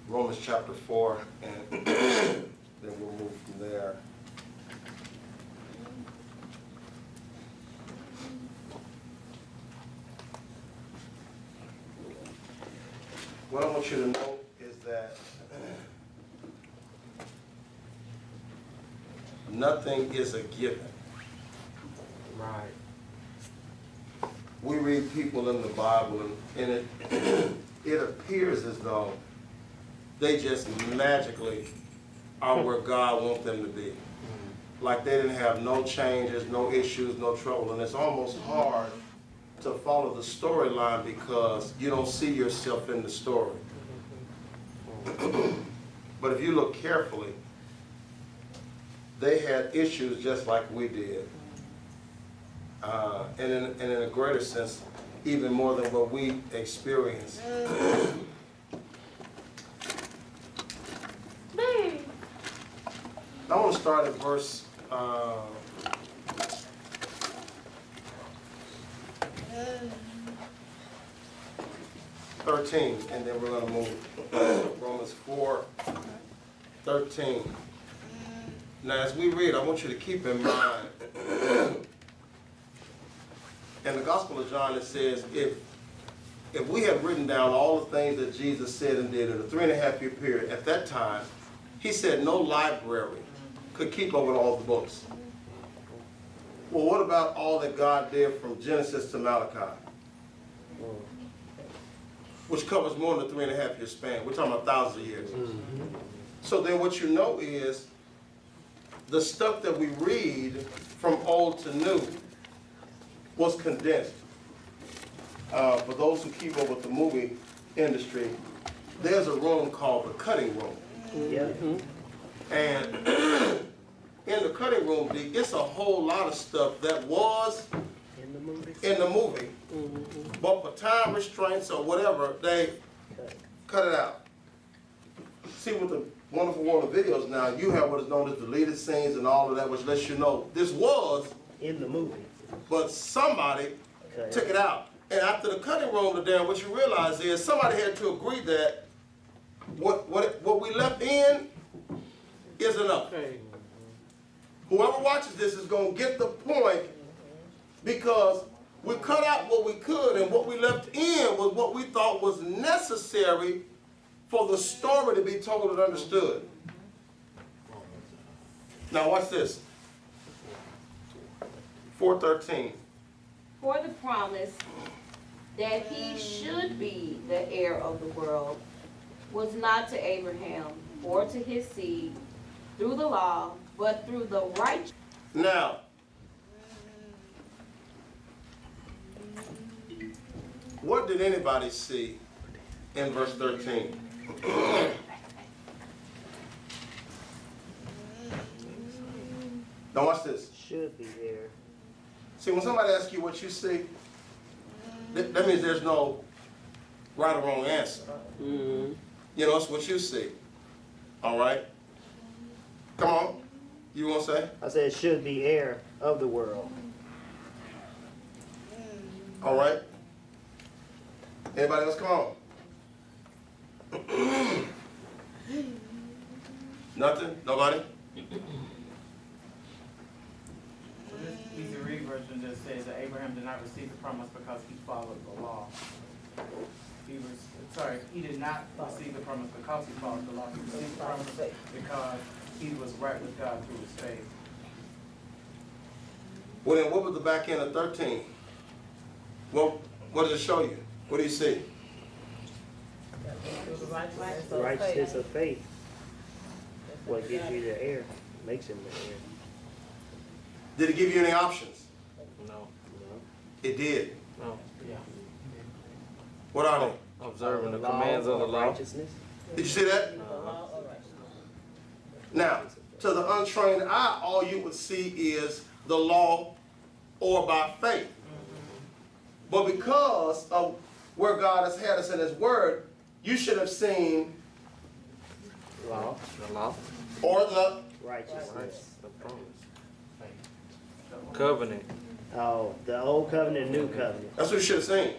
Romans chapter 4, and then we'll move from there. What I want you to know is that nothing is a given. Right. We read people in the Bible, and it appears as though they just magically are where God wants them to be. Like they didn't have no changes, no issues, no trouble, and it's almost hard to follow the storyline because you don't see yourself in the story. But if you look carefully, they had issues just like we did. And in a greater sense, even more than what we experienced. I want to start at verse 13, and then we're going to move Romans 4:13. Now, as we read, I want you to keep in mind, in the Gospel of John, it says, if we had written down all the things that Jesus said and did in a 3.5-year period, at that time, he said no library could keep up with all the books. Well, what about all that God did from Genesis to Malachi? Which covers more than a 3.5-year span. We're talking about thousands of years. So then what you know is the stuff that we read from old to new was condensed. For those who keep up with the movie industry, there's a room called the cutting room. And in the cutting room, it's a whole lot of stuff that was in the movie. But for time restraints or whatever, they cut it out. See, with the wonderful world of videos now, you have what is known as deleted scenes and all of that, which lets you know this was in the movie, but somebody took it out. And after the cutting room, what you realize is somebody had to agree that what we left in is enough. Whoever watches this is going to get the point, because we cut out what we could, and what we left in was what we thought was necessary for the story to be told and understood. Now watch this. 4:13. For the promise that he should be the heir of the world was not to Abraham or to his seed through the law, but through the righteousness. Now, what did anybody see in verse 13? Now watch this. should be there. See, when somebody asks you what you see, that means there's no right or wrong answer. You know, it's what you see. All right? Come on. You want to say? I said should be heir of the world. All right. Anybody else? Come on. Nothing? Nobody? So this easy read version just says that Abraham did not receive the promise because he followed the law. He did not receive the promise because he followed the law. He received the promise because he was right with God through his faith. Well, then what was the back end of 13? Well, what does it show you? What do you see? Righteousness of faith. What gives you the heir, makes him the heir. Did it give you any options? No. No. It did. No. Yeah. What are they? Observing the Law commands of the law. Righteousness. Did you see that? Now, to the untrained eye, all you would see is the law or by faith. But because of where God has had us in His Word, you should have seen Law. The law. or the Righteousness. The promise. Covenant. Oh, the old covenant, new covenant. That's what you should have seen.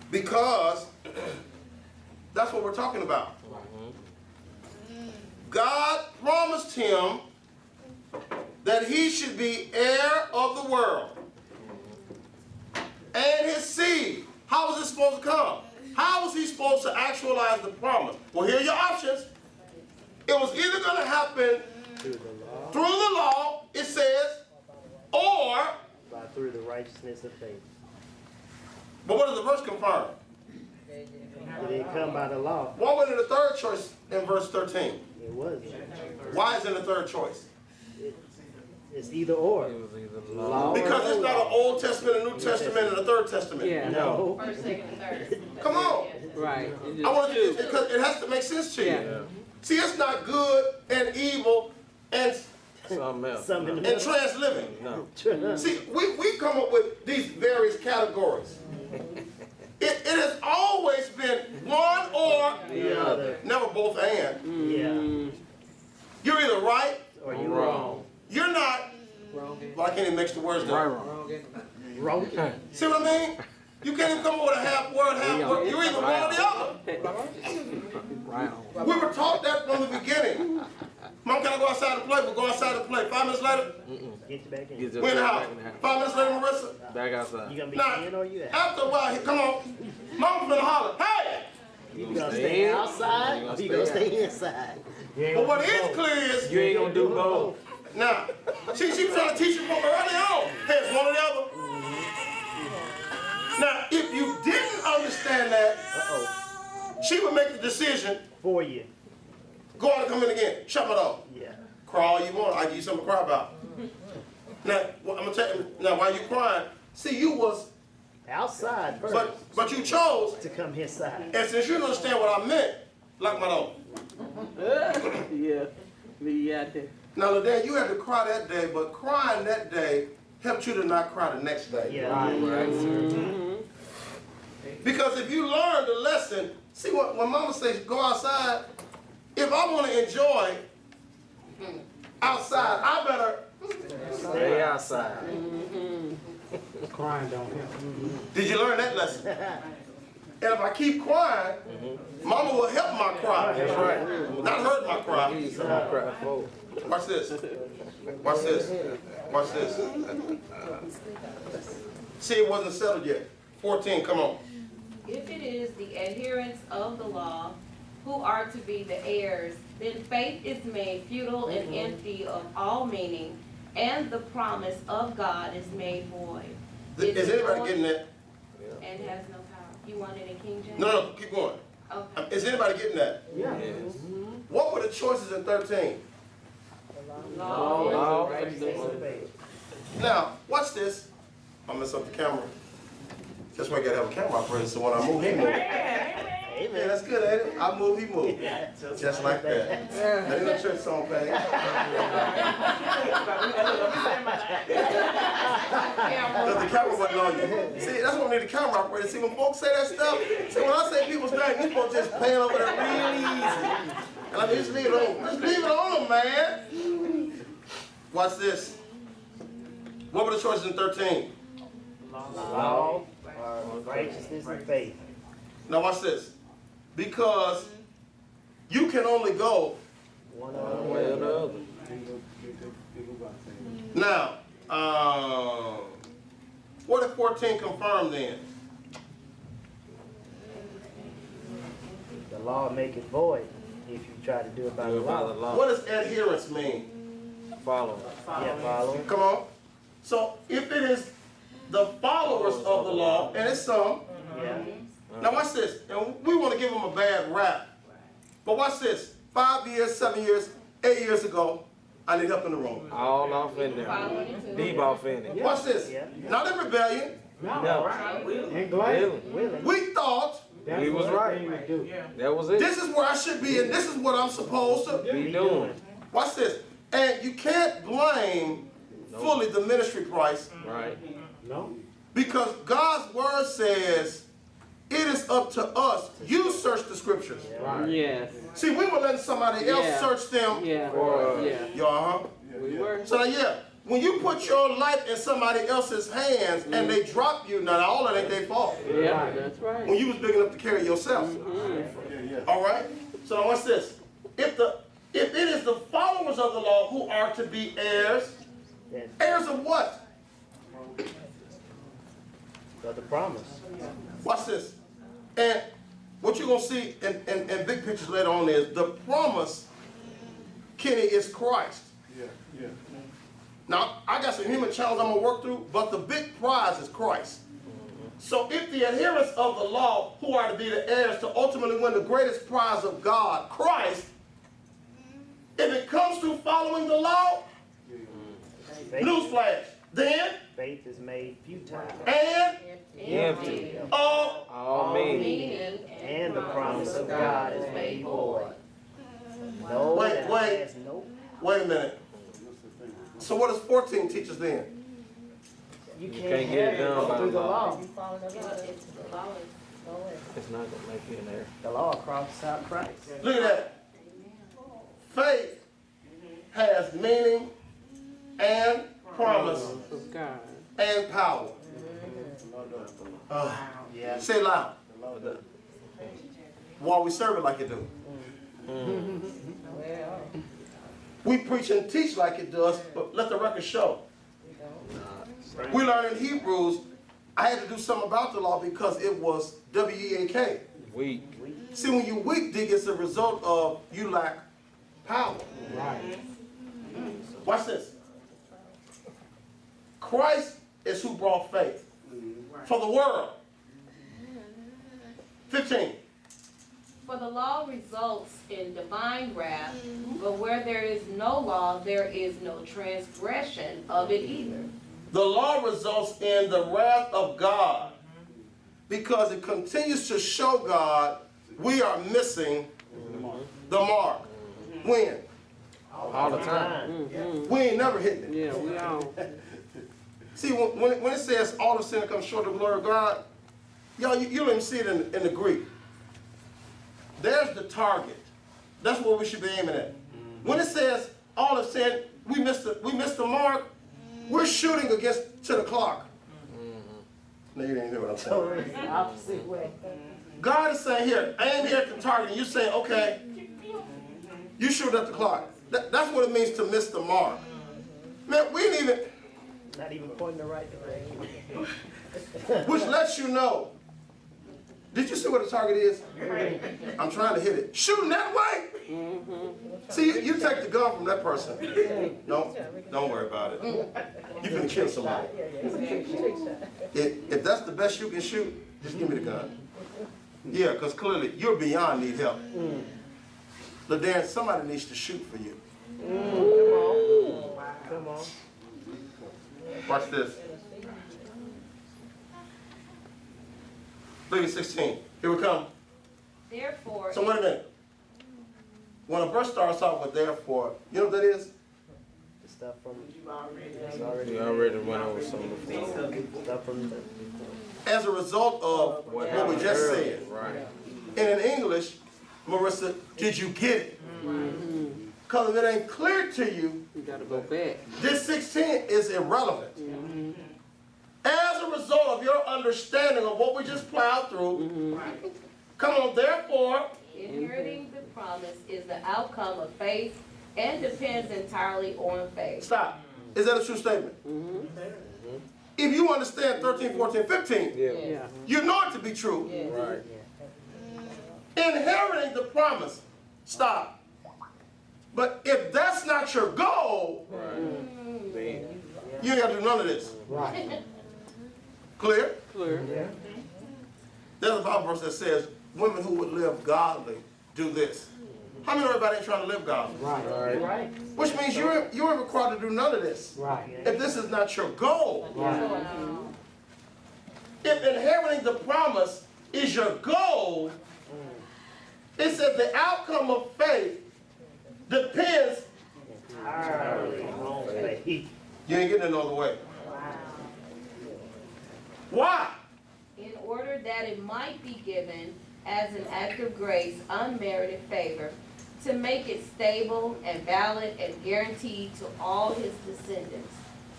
Because That's what we're talking about. God promised him that he should be heir of the world. And his seed. How was this supposed to come? How was he supposed to actualize the promise? Well, here are your options. It was either going to happen through the law, it says, or through the righteousness of faith. But what does the verse confirm? It didn't come by the law. What was the third choice in verse 13? It wasn't. Why is it the third choice? It's either or. Law Because it's not an Old Testament, a New Testament, and a Third Testament. Yeah. No. First, second, and third. Come on. Right. I want you to, because it has to make sense to you. Yeah. See, it's not good and evil and Something in the and trans living. middle. See, we come up with these various categories. It has always been one or The other. never both and. Yeah. You're either right, Or you wrong. you're not. Well, I can't even mix the words down. Wrong. See what I mean? You can't even come up with a half word, half word. You're either one or the other. We were taught that from the beginning. Mom, can I go outside and play? We'll go outside and play. 5 minutes later, Get you back in. we're in the house. 5 minutes later, Marissa. Back outside. You gonna be Now, in or you out? after a while, come on. Mom finna holler, hey! You gonna stay outside or you gonna stay inside? But what is clear is, You ain't gonna do both. now, she was trying to teach you from early on. Hey, it's one or the other. Now, if you didn't understand that, Uh-oh. she would make the decision, For you. go out and come in again. Shut my door. Yeah. Cry all you want. I give you something to cry about. Now, I'm gonna tell you. Now, while you crying, see, you was, Outside first. but you chose, To come inside. and since you didn't understand what I meant, lock my door. Yeah. Me out there. Now, Ladan, you had to cry that day, but crying that day helped you to not cry the next day. Yeah. Because if you learn the lesson, see when Mama says go outside, if I want to enjoy outside, I better. Stay outside. Crying don't help. Did you learn that lesson? And if I keep crying, Mama will help my cry. That's right. Not hurt my cry. Need some more cry for. Watch this. Watch this. Watch this. See, it wasn't settled yet. 14, come on. If it is the adherents of the law who are to be the heirs, then faith is made futile and empty of all meaning, and the promise of God is made void. Is anybody getting that? And has no power. You want it in King James? No, keep going. Okay. Is anybody getting that? Yeah. What were the choices in 13? Law. Now, watch this. I'm gonna mess up the camera. That's why I gotta have a camera operator, so when I move, he move. Yeah, that's good, ain't it? I move, he move. Just like that. That ain't no church song, Patty. Because the camera wasn't on you. See, that's why we need a camera operator. See, when folks say that stuff, see, when I say people's name, you folks just playing over there real easy. And I mean, just leave it on. Just leave it on them, man. Watch this. What were the choices in 13? Law or righteousness and faith. Now watch this. Because you can only go. One Way or or the the other. other. Now, what did 14 confirm then? The law make it void if you try to do it by the Do it by the law. law. What does adherence mean? Follow. Yeah, following. Come on. So if it is the followers of the law, and it's some. Yeah. Now watch this. And we want to give them a bad rap. But watch this. 5 years, 7 years, 8 years ago, I need help in the room. All off in there. Following it too. Deep off in it. Watch this. Yeah. Not in rebellion. No. Really? Willing. We thought We was right. That was it. this is where I should be and this is what I'm supposed to Be doing. Watch this. And you can't blame fully the ministry price Right. because God's word says it is up to us. You search the scriptures. Yes. See, we were letting somebody else Yeah. search them. Yeah. Or, Yeah. Y'all, huh? We were. So yeah, when you put your life in somebody else's hands and they drop you, now all that ain't their fault. Yeah, that's right. When you was big enough to carry yourself. All right? So now what's this? If it is the followers of the law who are to be heirs, heirs of what? Of the promise. Watch this. And what you're going to see in big pictures later on is the promise, Kenny, is Christ. Yeah. Now, I got some human challenges I'm going to work through, but the big prize is Christ. So if the adherents of the law, who are to be the heirs to ultimately win the greatest prize of God, Christ, if it comes to following the law, newsflash, then Faith is made futile. and Empty. of All meaning. And the promise of God is made void. No, Wait. that has no. Wait a minute. So what does 14 teach us then? You can't get it done by through the law. law. It's not gonna make you in there. The law crosses out Christ. Look at that. Faith has meaning and promise Of God. and power. Yeah. Say it loud. While we serve it like it do. We preach and teach like it does, but let the record show. We learn in Hebrews, I had to do something about the law because it was W-E-A-K. Weak. See, when you weak, dig, it's a result of you lack power. Right. Watch this. Christ is who brought faith for the world. 15. For the law results in divine wrath, but where there is no law, there is no transgression of it either. The law results in the wrath of God because it continues to show God we are missing the mark. When? All the time. We ain't never hitting it. Yeah, we all. See, when it says all of sin comes short of the glory of God, y'all, you don't even see it in the Greek. There's the target. That's what we should be aiming at. When it says all of sin, we missed the mark, we're shooting to the clock. No, you didn't hear what I'm saying. Opposite way. God is saying here, aim here at the target, and you saying, okay, you shoot at the clock. That's what it means to miss the mark. Man, we didn't even, Not even pointing the right direction. which lets you know. Did you see what the target is? I'm trying to hit it. Shooting that way? See, you take the gun from that person. No, don't worry about it. You finna kill somebody. If that's the best you can shoot, just give me the gun. Yeah, because clearly you're beyond need help. LaDarren, somebody needs to shoot for you. Come on. Watch this. Look at 16. Here we come. Therefore, So wait a minute. When a verse starts off with therefore, you know what that is? The stuff from. We already went over some before. Stuff from the. As a result of what we just said. Right. And in English, Marissa, did you get it? Because if it ain't clear to you, You gotta go back. this 16 is irrelevant. As a result of your understanding of what we just plowed through, come on, therefore, inheriting the promise is the outcome of faith and depends entirely on faith. stop. Is that a true statement? If you understand 13, 14, 15, Yeah. Yeah. you know it to be true. Right. Inheriting the promise, stop. But if that's not your goal, Right. Then. you ain't got to do none of this. Right. Clear. Clear? There's a Bible verse that says, women who would live godly do this. How many know everybody ain't trying to live godly? Right. Right. Which means you ain't required to do none of this. Right. If this is not your goal. Right. If inheriting the promise is your goal, it says the outcome of faith depends. Entirely on faith. You ain't getting it no other way. Why? In order that it might be given as an act of grace, unmerited favor, to make it stable and valid and guaranteed to all his descendants,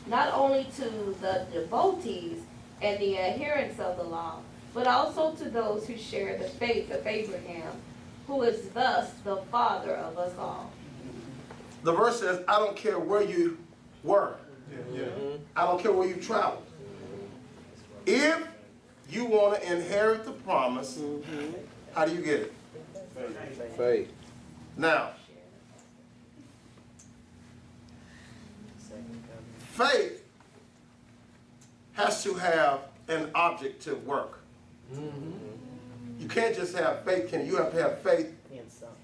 not only to the devotees and the adherents of the law, but also to those who share the faith of Abraham, who is thus the father of us all. The verse says, I don't care where you were. I don't care where you traveled. If you want to inherit the promise, how do you get it? Faith. Now, faith has to have an object to work. You can't just have faith, Kenny. You have to have faith In something.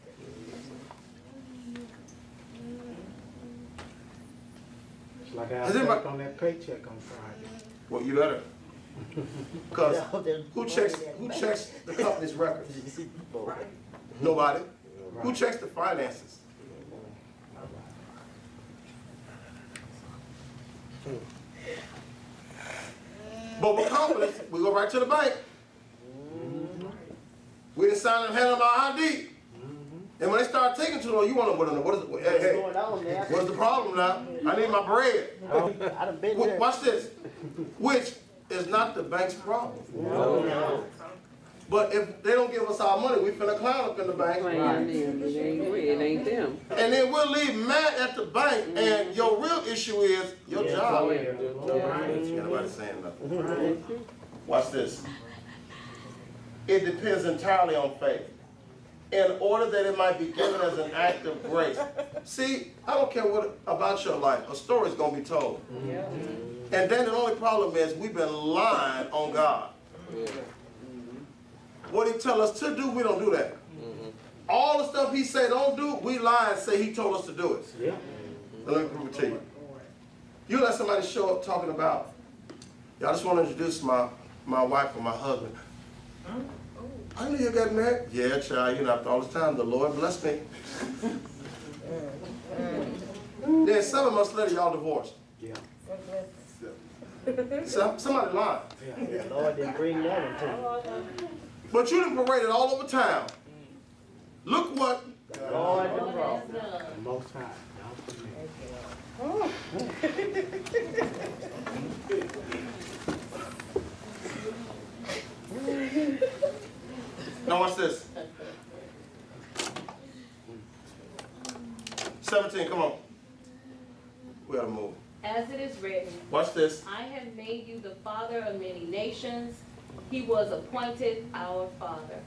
It's like I Has anybody- on that paycheck on Friday. Well, you better. Because who checks the company's records? Nobody. Who checks the finances? But with confidence, we go right to the bank. We didn't sign and hand them our ID. And when they start taking too long, you want to know what is it? Hey, hey, Going on there. what's the problem now? I need my bread. I done been there. Watch this. Which is not the bank's problem. No. But if they don't give us our money, we finna clown up in the bank. Playing them, it ain't them. And then we'll leave mad at the bank, and your real issue is your job. Ain't nobody saying nothing. Watch this. It depends entirely on faith. In order that it might be given as an act of grace. See, I don't care what about your life. A story's gonna be told. And then the only problem is we've been lying on God. What he tell us to do, we don't do that. All the stuff he said don't do, we lie and say he told us to do it. Yeah. Now, let me prove it to you. You let somebody show up talking about, yeah, I just want to introduce my wife or my husband. I knew you got married. Yeah, child, you know, after all this time, the Lord blessed me. Then 7 months later, y'all divorced. Yeah. Somebody lied. The Lord didn't bring that into you. But you done paraded all over town. Look what, The Lord done brought. Has done. The Most High. Y'all forgive me. now watch this. 17, come on. We gotta move. As it is written, Watch this. I have made you the father of many nations. He was appointed our father.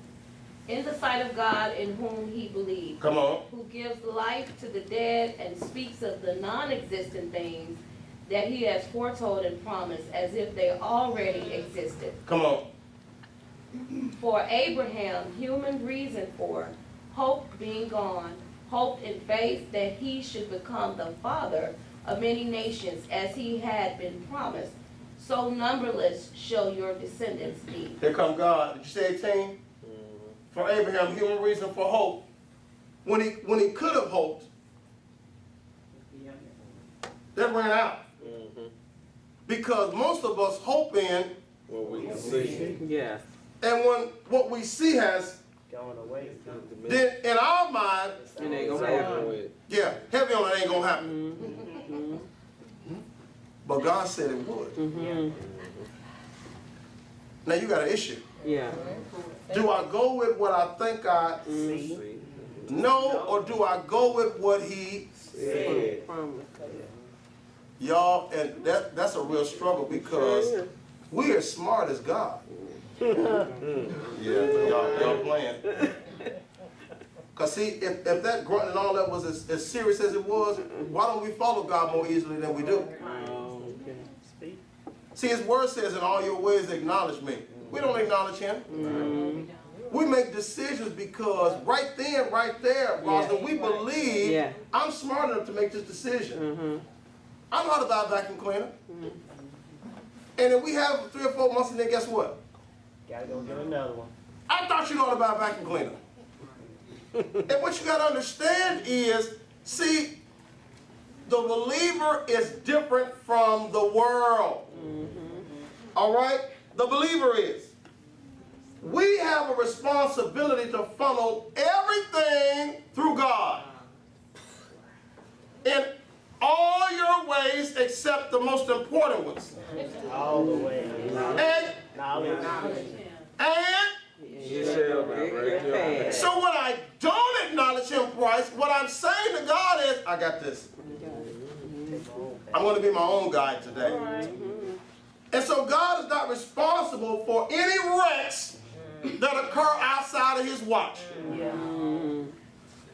In the sight of God in whom he believed, Come on. who gives life to the dead and speaks of the non-existent things that he has foretold and promised as if they already existed. Come on. For Abraham, human reason for hope being gone, hoped in faith that he should become the father of many nations as he had been promised. So numberless shall your descendants be. Here come God. Did you say 18? For Abraham, human reason for hope. When he could have hoped, that ran out. Because most of us hope in, What we can see. Yeah. and when what we see has, Going away. then in our mind, It ain't gonna Over happen. with. yeah, heavy on it ain't gonna happen. But God said it would. Now you got an issue. Yeah. Do I go with what I think I See? know, or do I go with what he Said. Promise. y'all? And that's a real struggle because we are smart as God. Yeah, y'all playing. Cause see, if that grunt and all that was as serious as it was, why don't we follow God more easily than we do? Oh, okay. Speak. See, his word says, in all your ways acknowledge me. We don't acknowledge him. We make decisions because right then, right there, Rosalind, we believe Yeah. I'm smart enough to make this decision. I know how to buy a vacuum cleaner. And if we have 3 or 4 months, and then guess what? Gotta go get another one. I thought you know how to buy a vacuum cleaner. And what you got to understand is, see, the believer is different from the world. All right? The believer is. We have a responsibility to funnel everything through God. In all all your ways except the most important ones. All the way. And, Knowledge. You shall direct your path. so when I don't acknowledge him, Christ, what I'm saying to God is, I got this. I'm going to be my own guide today. And so God is not responsible for any wrecks that occur outside of his watch.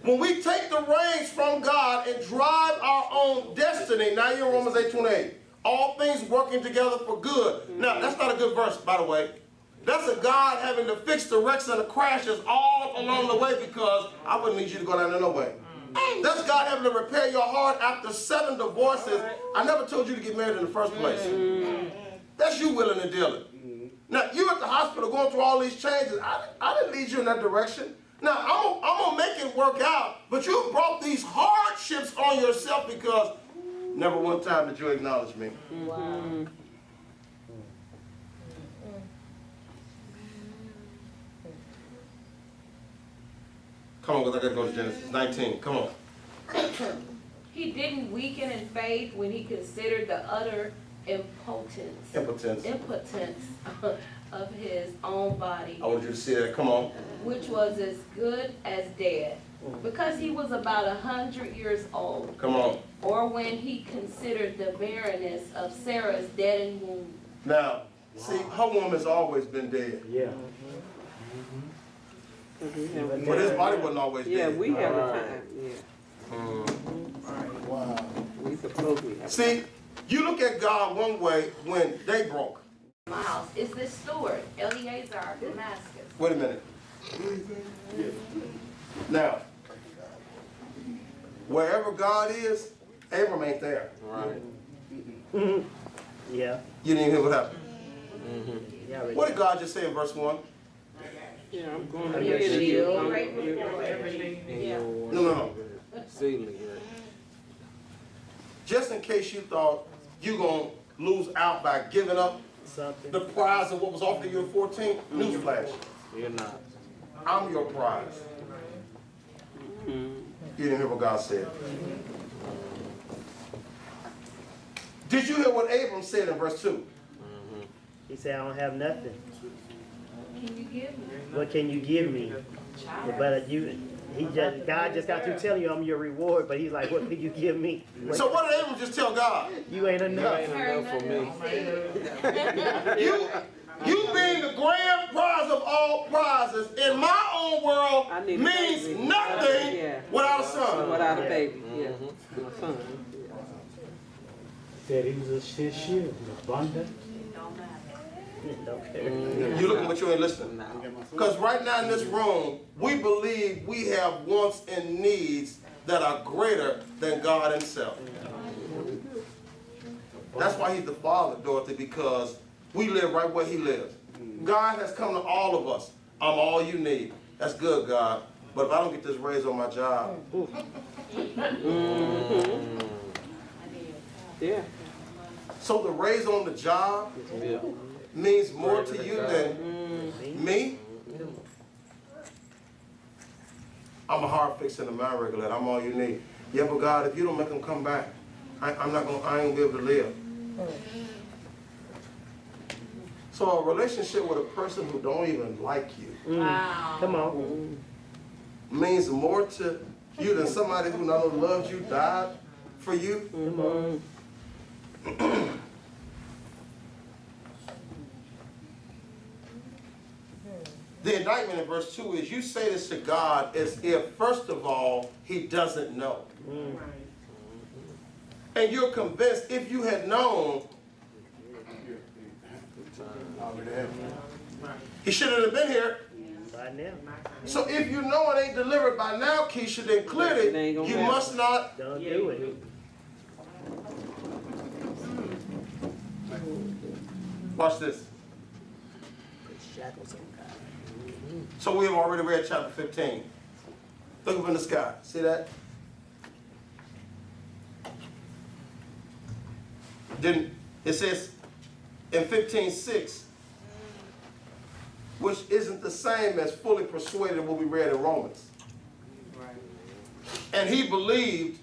When we take the reins from God and drive our own destiny, now you're in Romans 8:28. All things working together for good. Now, that's not a good verse, by the way. That's a God having to fix the wrecks and the crashes all along the way, because I wouldn't need you to go down there no way. That's God having to repair your heart after 7 divorces. I never told you to get married in the first place. That's you willing to deal it. Now, you at the hospital going through all these changes. I didn't lead you in that direction. Now, I'm going to make it work out, but you brought these hardships on yourself because never one time did you acknowledge me. Wow. Come on, because I got to go to Genesis 19. Come on. He didn't weaken in faith when he considered the utter impotence of his own body, I want you to see that. Come on. which was as good as dead, because he was about 100 years old, Come on. or when he considered the barrenness of Sarah's deadened womb. Now, see, her woman's always been dead. Yeah. But his body wasn't always dead. Yeah, we have a time, yeah. Wow. We supposed to have. See, you look at God one way when they broke. Miles is this steward, Eleazar of Damascus. Wait a minute. Now, wherever God is, Abram ain't there. Right. Yeah. You didn't hear what happened. Yeah. What did God just say in verse 1? Yeah, I'm going Are to you bed and shield? you- Right before Everything. Yeah. No. Ceiling, right? Just in case you thought you going to lose out by giving up Something. the prize of what was offered to you in 14, newsflash. You're not. I'm your prize. You didn't hear what God said. Did you hear what Abram said in verse 2? He said, I don't have nothing. Can you give me? What can you give me? But God just got through telling you I'm your reward, but he's like, what can you give me? So what did Abram just tell God? You ain't enough. Ain't enough for me. You being the grand prize of all prizes in my own world I need a means baby. nothing Yeah. without a son. Without a baby, yeah. My son. Said he was his shield, abundant. Don't care. You looking but you ain't listening. Because right now in this room, we believe we have wants and needs that are greater than God himself. That's why he's the Father, Dorothy, because we live right where he lives. God has come to all of us. I'm all you need. That's good, God. But if I don't get this raise on my job, Yeah. so the raise on the job Yeah. means more to you than me? I'm a hard fix and a mind regulator. I'm all you need. Yeah, but God, if you don't make them come back, I ain't gonna be able to live. So a relationship with a person who don't even like you Wow. Come on. means more to you than somebody who not only loves you, died for you. Come on. The indictment in verse 2 is you say this to God as if, first of all, he doesn't know. And you're convinced if you had known, he shouldn't have been here. By now. So if you know it ain't delivered by now, Keisha, then clearly It ain't gonna you happen. must not. Don't do it. Watch this. Shackles on God. So we have already read chapter 15. Look up in the sky. See that? Then it says in 15:6, which isn't the same as fully persuaded what we read in Romans. And he believed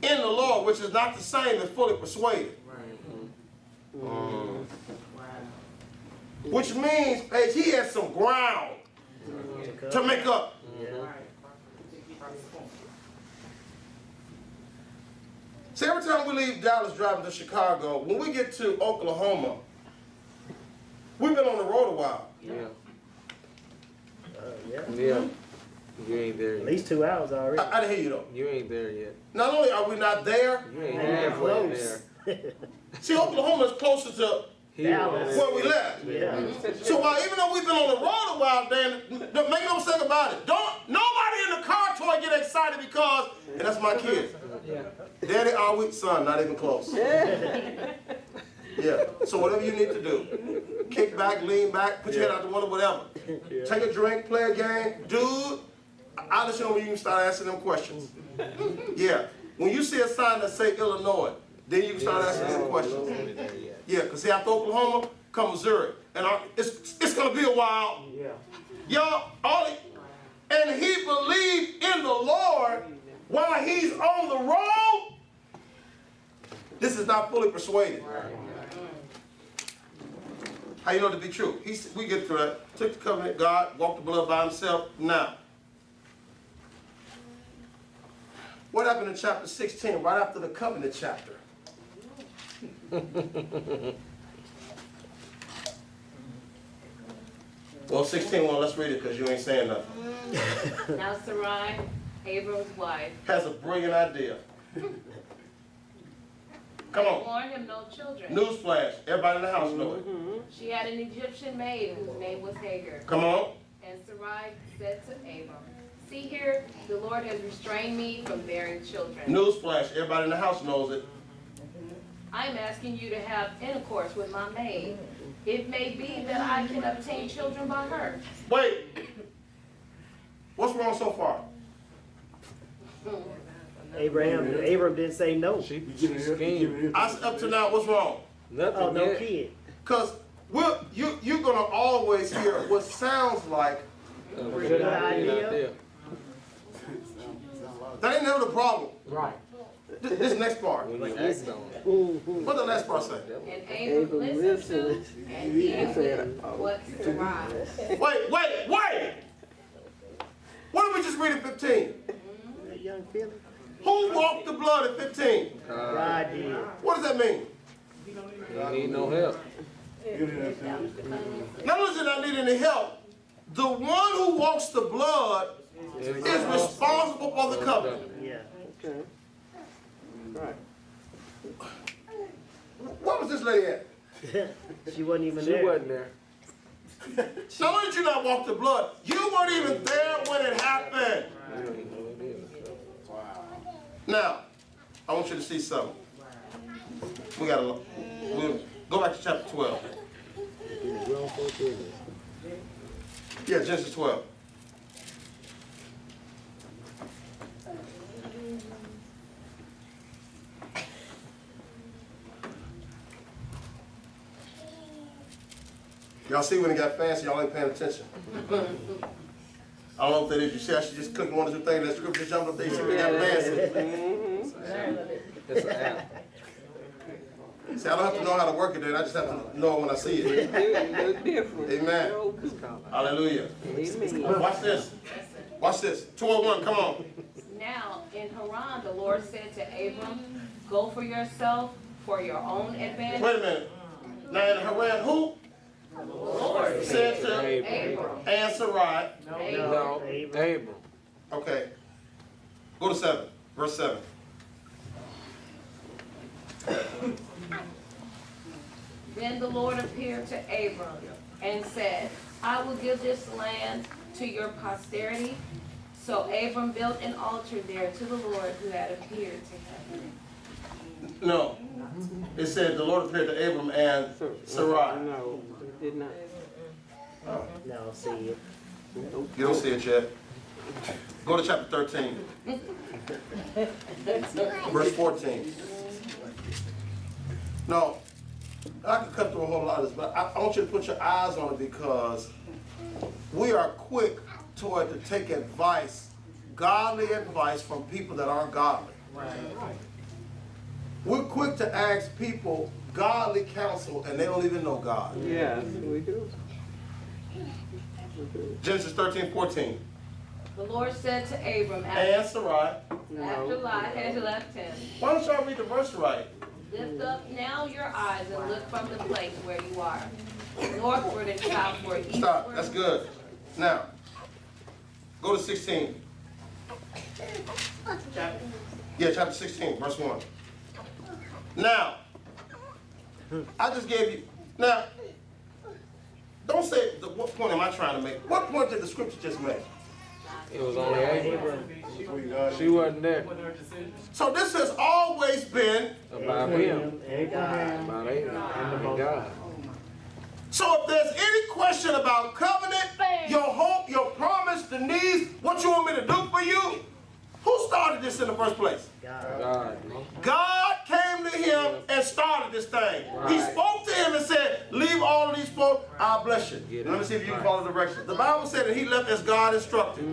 in the Lord, which is not the same as fully persuaded. Which means, Paige, he had some ground to make up. See, every time we leave Dallas driving to Chicago, when we get to Oklahoma, we've been on the road a while. Yeah. Yeah. Yeah. You ain't there At yet. least 2 hours already. I didn't hear you though. You ain't there yet. Not only are we not there, You ain't Yeah, halfway close. there. see, Oklahoma is closer to Dallas. where we left. Yeah. So while even though we've been on the road a while, Dan, make no mistake about it. Nobody in the car toy get excited because, and that's my kids. Daddy, are we? Son, not even close. Yeah. So whatever you need to do, kick back, lean back, put your head out the window, whatever. Take a drink, play a game, dude. I'll let you know when you can start asking them questions. Yeah. When you see a sign that say Illinois, then you can start asking some questions. Yeah, because see, after Oklahoma, come Missouri. And it's going to be a while. Y'all, and he believed in the Lord while he's on the road. This is not fully persuaded. How you know to be true? We get through that. Took the covenant, God, walked the blood by himself. Now, what happened in chapter 16, right after the covenant chapter? Well, 16, well, let's read it because you ain't saying nothing. Now Sarai, Abram's wife, Has a brilliant idea. Come on. born him no children. Newsflash. Everybody in the house know it. She had an Egyptian maid whose name was Hagar. Come on. And Sarai said to Abram, see here, the Lord has restrained me from bearing children. Newsflash. Everybody in the house knows it. I am asking you to have intercourse with my maid. It may be that I can obtain children by her. Wait. What's wrong so far? Abram didn't say no. She schemed. Up to now, what's wrong? Nothing Oh, no yet. kid. Because you're going to always hear what sounds like, Good idea. that ain't never the problem. Right. This next part. When you act on it. What the last part say? And Abram listened to and he did what Sarai. Wait! What did we just read at 15? That young Philly. Who walked the blood at 15? God did. What does that mean? You need no help. Not only did I need any help, the one who walks the blood is responsible for the covenant. Yeah. Okay. Right. Where was this lady at? She wasn't even She there. wasn't there. Not only did you not walk the blood, you weren't even there when it happened. You ain't know it is. Now, I want you to see something. We'll go back to chapter 12. Yeah, Genesis 12. Y'all see when it got fancy, y'all ain't paying attention. I don't know if that is. You see, I should just click one or two things, that scripture jumped up there, you see when it got fancy. It's an app. See, I don't have to know how to work it, then I just have to know it when I see it. It look different. Amen. Hallelujah. Amen. Watch this. Watch this. 201, come on. Now in Haran, the Lord said to Abram, go for yourself for your own advantage. Wait a minute. Now in Haran, who? The Lord Said to Abram. and Sarai. No, Abram. Okay. Go to 7. Verse 7. Then the Lord appeared to Abram and said, I will give this land to your posterity. So Abram built an altar there to the Lord who had appeared to him. No. It said the Lord appeared to Abram and Sarai. No, it did not. No, see it. You don't see it yet. Go to chapter 13. Verse 14. No. I could cut through a whole lot of this, but I want you to put your eyes on it because we are quick to take advice, godly advice from people that aren't godly. We're quick to ask people godly counsel and they don't even know God. Yes, we do. Genesis 13:14. The Lord said to Abram And Sarai. after Lot had left him, Why don't y'all read the verse right? lift up now your eyes and look from the place where you are, northward and southward, eastward. Stop. That's good. Now, go to 16. Yeah, chapter 16, verse 1. Now, I just gave you. Now, don't say, what point am I trying to make? What point did the scripture just make? It was only Abraham. She wasn't there. So this has always been. About him. Abraham. About Abraham and God. So if there's any question about covenant, your hope, your promise, the needs, what you want me to do for you, who started this in the first place? God. God came to him and started this thing. He spoke to him and said, leave all of these folks, I'll bless you. Let me see if you can follow the directions. The Bible said that he left as God instructed.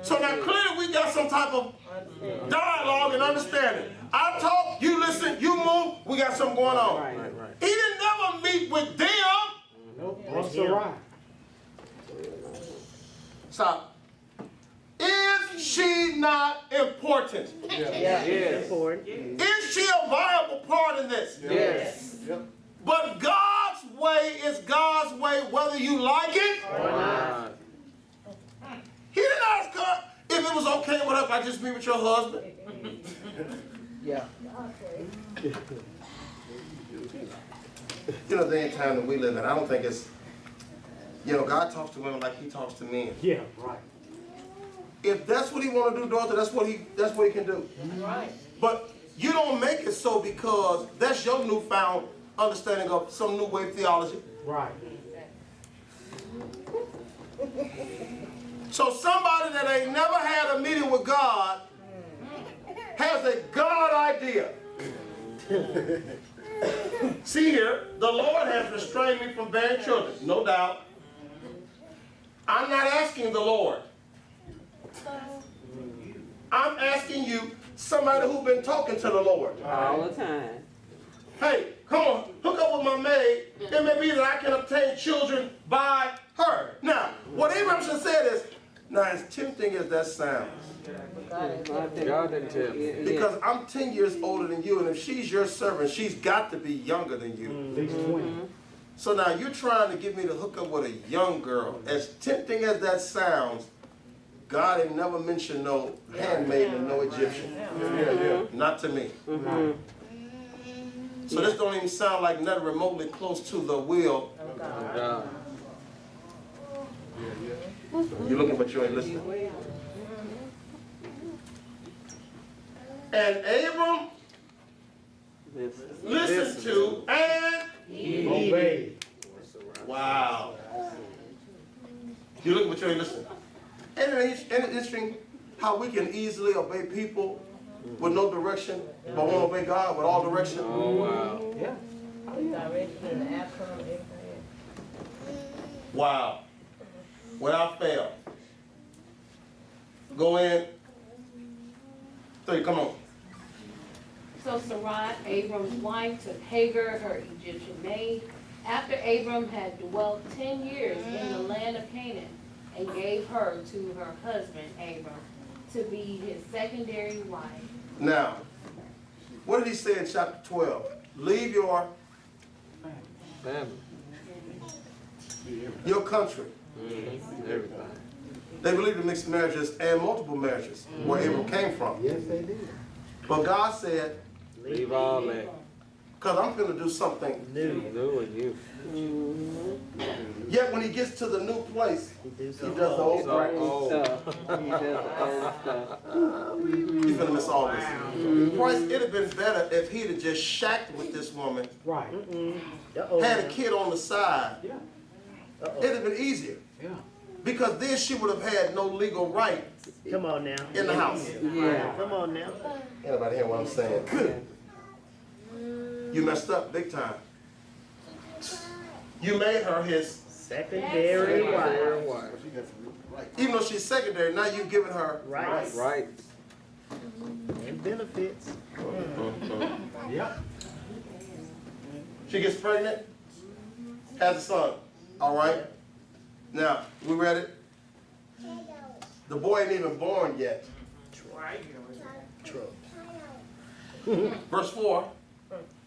So now clearly we got some type of dialogue and understanding. I talk, you listen, you move, we got something going on. He didn't never meet with them. Nope. Stop. Is she not important? Yes. Important. Is she a viable part in this? Yes. But God's way is God's way whether you like it. God. He didn't ask her if it was okay with her if I just meet with your husband. Yeah. You know, the end time that we live in, I don't think it's, God talks to women like he talks to men. Yeah, right. If that's what he want to do, daughter, that's what he can do. Right. But you don't make it so because that's your newfound understanding of some new wave theology. Right. So somebody that ain't never had a meeting with God has a God idea. See here, the Lord has restrained me from bearing children, no doubt. I'm not asking the Lord. I'm asking you, somebody who's been talking to the Lord. All the time. Hey, come on, hook up with my maid. It may be that I can obtain children by her. Now, what Abraham said is, now as tempting as that sounds, God didn't tell me. because I'm 10 years older than you, and if she's your servant, she's got to be younger than you. At least 20. So now you're trying to get me to hook up with a young girl. As tempting as that sounds, God ain't never mentioned no handmaiden and no Egyptian. Not to me. So this don't even sound like nothing remotely close to the will. God. You're looking, but you ain't listening. And Abram listened to and Obey. wow. You're looking, but you ain't listening. Ain't it interesting how we can easily obey people with no direction, but won't obey God with all direction? Oh, wow. Yeah. Wow. Without fail. Go in. 3, come on. So Sarai, Abram's wife, took Hagar, her Egyptian maid, after Abram had dwelt 10 years in the land of Canaan, and gave her to her husband Abram to be his secondary wife. Now, what did he say in chapter 12? Leave your Family. country. Everything. They believed in mixed marriages and multiple marriages, where Abram came from. Yes, they did. But God said, Leave all that. because I'm going to do something. New and you. Yet when he gets to the new place, He do he something. does the old So practice. old. He does the old stuff. You're going to miss all this. Christ, it'd have been better if he'd have just shacked with this woman, Right. Uh-oh. had a kid on the side. Yeah. It'd have been easier. Yeah. Because then she would have had no legal right Come on now. in the house. Yeah. Come on now. Anybody hear what I'm saying? You messed up big time. You made her his, Secondary wife. Wife. even though she's secondary, now you've given her Right. Right. And benefits. Yep. She gets pregnant, has a son, all right? Now, we read it? The boy ain't even born yet. Verse 4.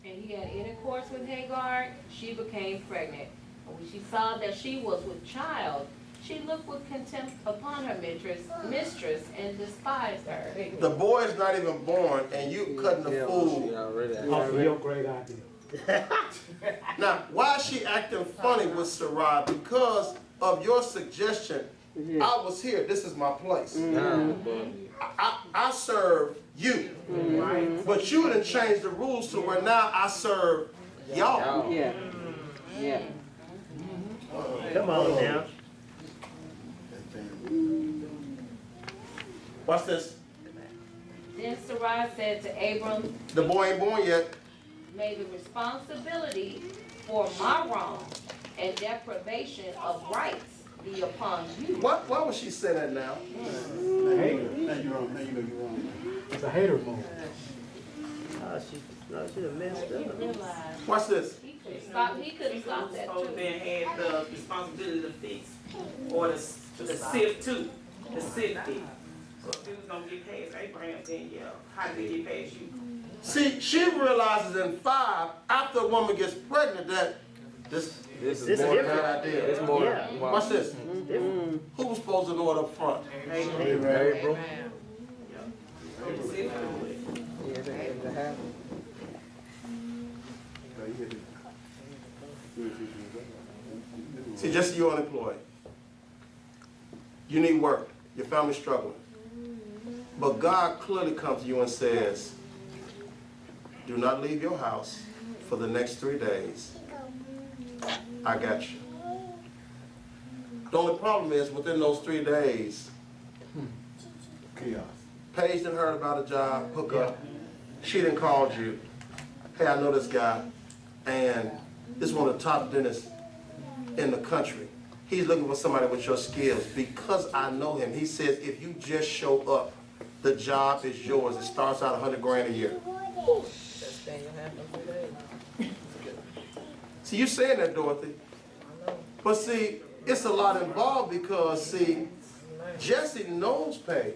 And he had intercourse with Hagar, she became pregnant. And when she saw that she was with child, she looked with contempt upon her mistress and despised her. The boy is not even born, and you cutting the fool. Off of your great idea. Now, why is she acting funny with Sarai? Because of your suggestion. I was here. This is my place. I serve you. But you didn't change the rules to where now I serve y'all. Yeah. Yeah. Come on now. Watch this. Then Sarai said to Abram, The boy ain't born yet. may the responsibility for my wrong and deprivation of rights be upon you. Why would she say that now? Hater. It's a hater move. Oh, she done messed He up. realized Watch this. he could stop, he could have stopped that Supposed to too. had the responsibility to fix, or the sift too, the sift it. So if it was gonna get past Abraham, then yeah, how did it get past you? See, she realizes in 5, after a woman gets pregnant, that this This This is more is good idea. It's more. Yeah. Wow. Watch this. Who was supposed to know it up front? April. Yeah, that had to happen. See, just you're unemployed. You need work. Your family's struggling. But God clearly comes to you and says, do not leave your house for the next 3 days. I got you. The only problem is within those 3 days, Chaos. Paige done heard about a job, hook up. She done called you. Hey, I know this guy, and this is one of the top dentists in the country. He's looking for somebody with your skills. Because I know him, he says if you just show up, the job is yours. It starts out $100 grand a year. See, you saying that, Dorothy. But see, it's a lot involved because, see, Jesse knows Paige.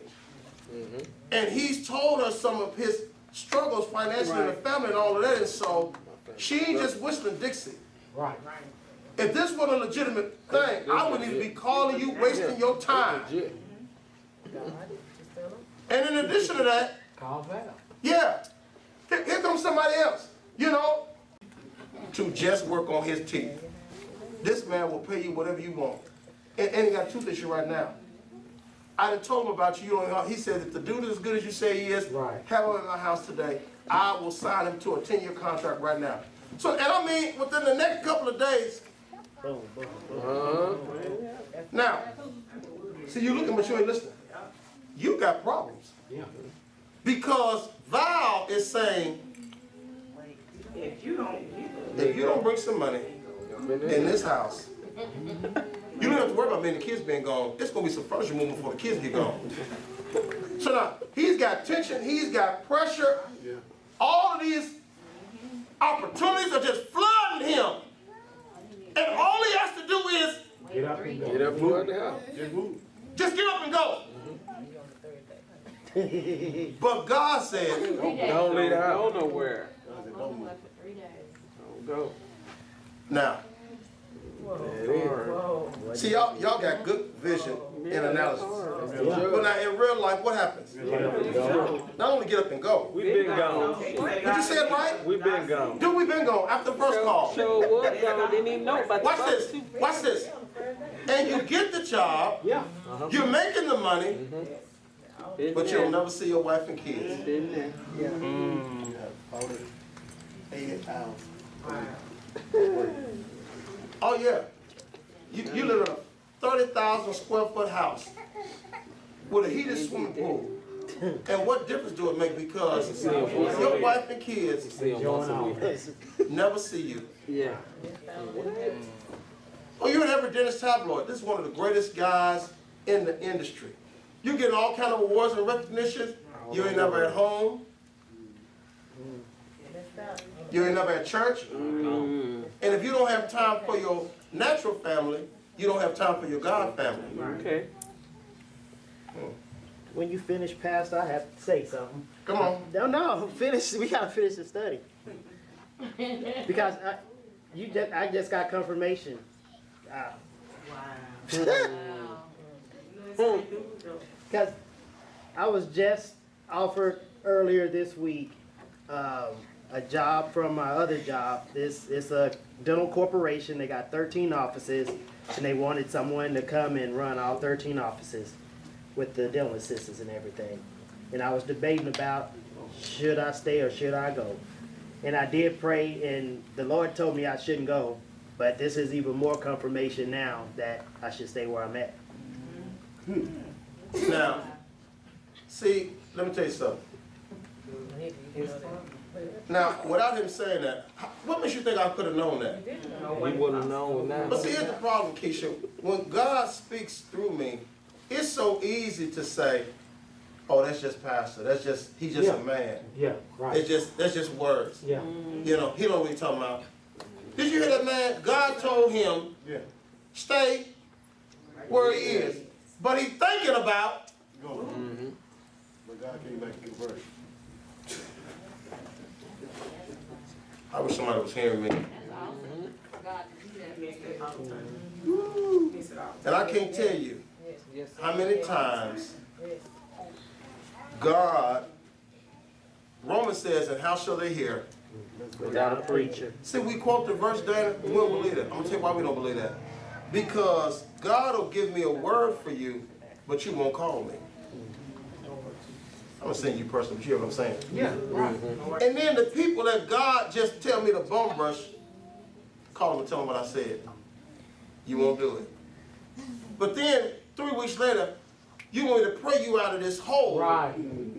And he's told her some of his struggles financially in the family and all of that. And so she ain't just whistling Dixie. Right. If this was a legitimate thing, I wouldn't even be calling you, wasting your time. And in addition to that, Calm down. yeah, here comes somebody else, you know, to just work on his teeth. This man will pay you whatever you want. And he got a tooth issue right now. I done told him about you. You know, he said, if the dude is as good as you say he is, Right. have him in my house today. I will sign him to a 10-year contract right now. So, and I mean, within the next couple of days. Boom, boom, boom. Now, see, you looking, but you ain't listening. You got problems. Yeah. Because Val is saying, If you don't, if you don't bring some money in this house, you don't have to worry about me and the kids being gone. It's going to be some furniture moving before the kids get gone. So now, he's got tension, he's got pressure. All of these opportunities are just flooding him. And all he has to do is Get up and go. Get up and out the house. Just move. just get up and go. But God said, Don't leave the Go house. nowhere. Home left for 3 days. Don't go. now, see, y'all got good vision and analysis. But now, in real life, what happens? Not only get up and go. We've been gone. Did you say it right? We've been gone. Dude, we've been gone after the first call. Sure was gone. Didn't even know about Watch the this. Watch this. And you get the job. Yeah. You're making the money, Been but there. you'll never see your wife and kids. Been there. Yeah. Oh yeah. You live in a 30,000 square foot house with a heated swimming pool. And what difference do it make? Because your wife and kids See him once a week. never see you. Yeah. Oh, you're in every dentist tabloid. This is one of the greatest guys in the industry. You're getting all kind of awards and recognition. You ain't never at home. You ain't never at church. And if you don't have time for your natural family, you don't have time for your God family. Okay. When you finish, Pastor, I have to say something. Come on. No, finish. We gotta finish the study because I just got confirmation. Because I was just offered earlier this week a job from my other job. It's a dental corporation. They got 13 offices, and they wanted someone to come and run all 13 offices with the dental assistants and everything. And I was debating about should I stay or should I go. And I did pray, and the Lord told me I shouldn't go. But this is even more confirmation now that I should stay where I'm at. Now, see, let me tell you something. Now, without him saying that, what makes you think I could have known that? He wouldn't have known that. But see, here's the problem, Keisha. When God speaks through me, it's so easy to say, "Oh, that's just pastor. He's just a man." Yeah, right. That's just words. Yeah. You know, he don't know what he's talking about. Did you hear that man? God told him, stay where he is. But he's thinking about. But God came back to convert. I wish somebody was hearing me. And I can't tell you how many times God, Romans says, and how shall they hear? Without a preacher. See, we quote the verse, Dana, we don't believe that. I'm going to tell you why we don't believe that. Because God will give me a word for you, but you won't call me. I'm going to send you personally, but you hear what I'm saying? Yeah, right. And then the people that God just tell me to bum brush, call them and tell them what I said. You won't do it. But then, 3 weeks later, you want me to pray you out of this hole. Right.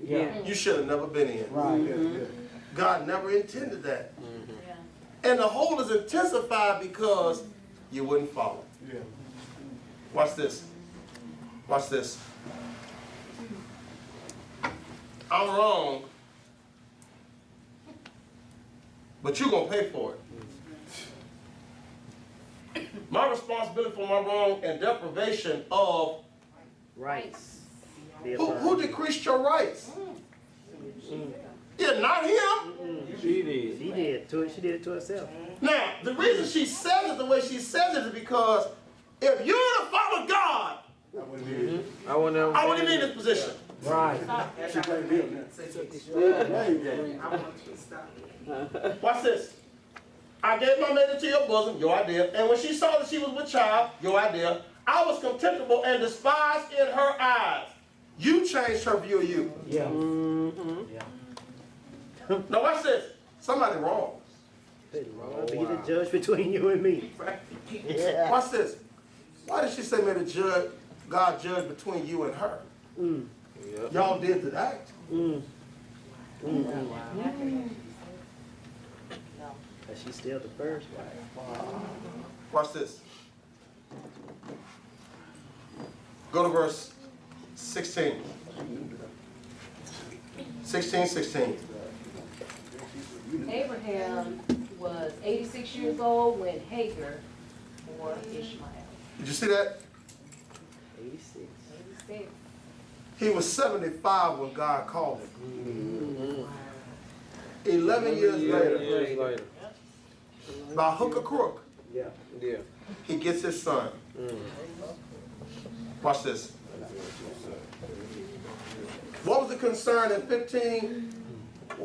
Yeah. You should have never been in. Right. God never intended that. And the hole is intensified because you wouldn't follow. Yeah. Watch this. Watch this. I'm wrong, but you're going to pay for it. My responsibility for my wrong and deprivation of Rights. who decreased your rights? Yeah, not him. She did. She did. She did it to herself. Now, the reason she says it the way she says it is because if you were to follow God, I wouldn't I wouldn't be in this position. Right. She can't live now. Watch this. I gave my maid into your bosom, your idea, and when she saw that she was with child, your idea, I was contemptible and despised in her eyes. You changed her view of you. Yeah. Now watch this. Somebody wrong. Be the judge between you and me. Yeah. Watch this. Why did she say may the judge, God judge between you and her? Y'all did the act. But she's still the first wife. Watch this. Go to verse 16. 16. Abraham was 86 years old when Hagar bore Ishmael. Did you see that? 86. 86. He was 75 when God called him. 11 years later, by hook or crook, Yeah. he gets his son. Watch this. What was the concern in 15?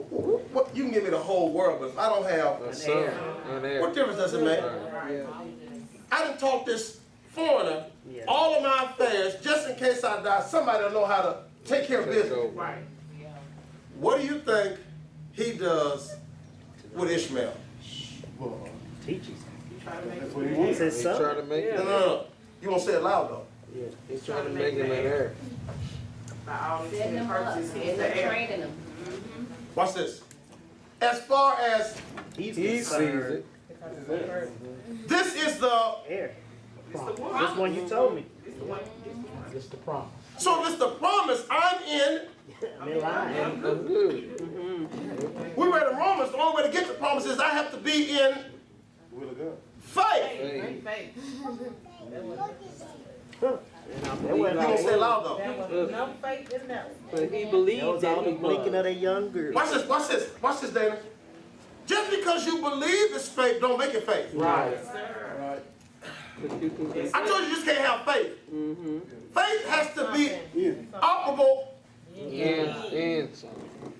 What, you can give me the whole world, but if I don't have what difference does it make? I done taught this foreigner all of my affairs just in case I die. Somebody will know how to take care of business. Right. What do you think he does with Ishmael? Teaches. That's what he He did. says He son. tried to make it. No. You won't say it loud though. Yeah. He's trying to make it in there. By all the Setting them up, purposes in and the air. training them. Watch this. As far as He's He sees concerned. it. this is the Air. It's the This one. one you told me. It's the one. It's the promise. So if it's the promise, I'm in. I'm in line. That's good. We read in Romans, the only way to get the promise is I have to be in Will of God. faith. You gonna say it loud though. No faith in that. But he believed That was all the he blinking of was. that young girl. Watch this, Dana. Just because you believe it's faith, don't make it faith. Right. Right. But you can get. I told you just can't have faith. Mm-hmm. Faith has to be Yeah. operable. And some.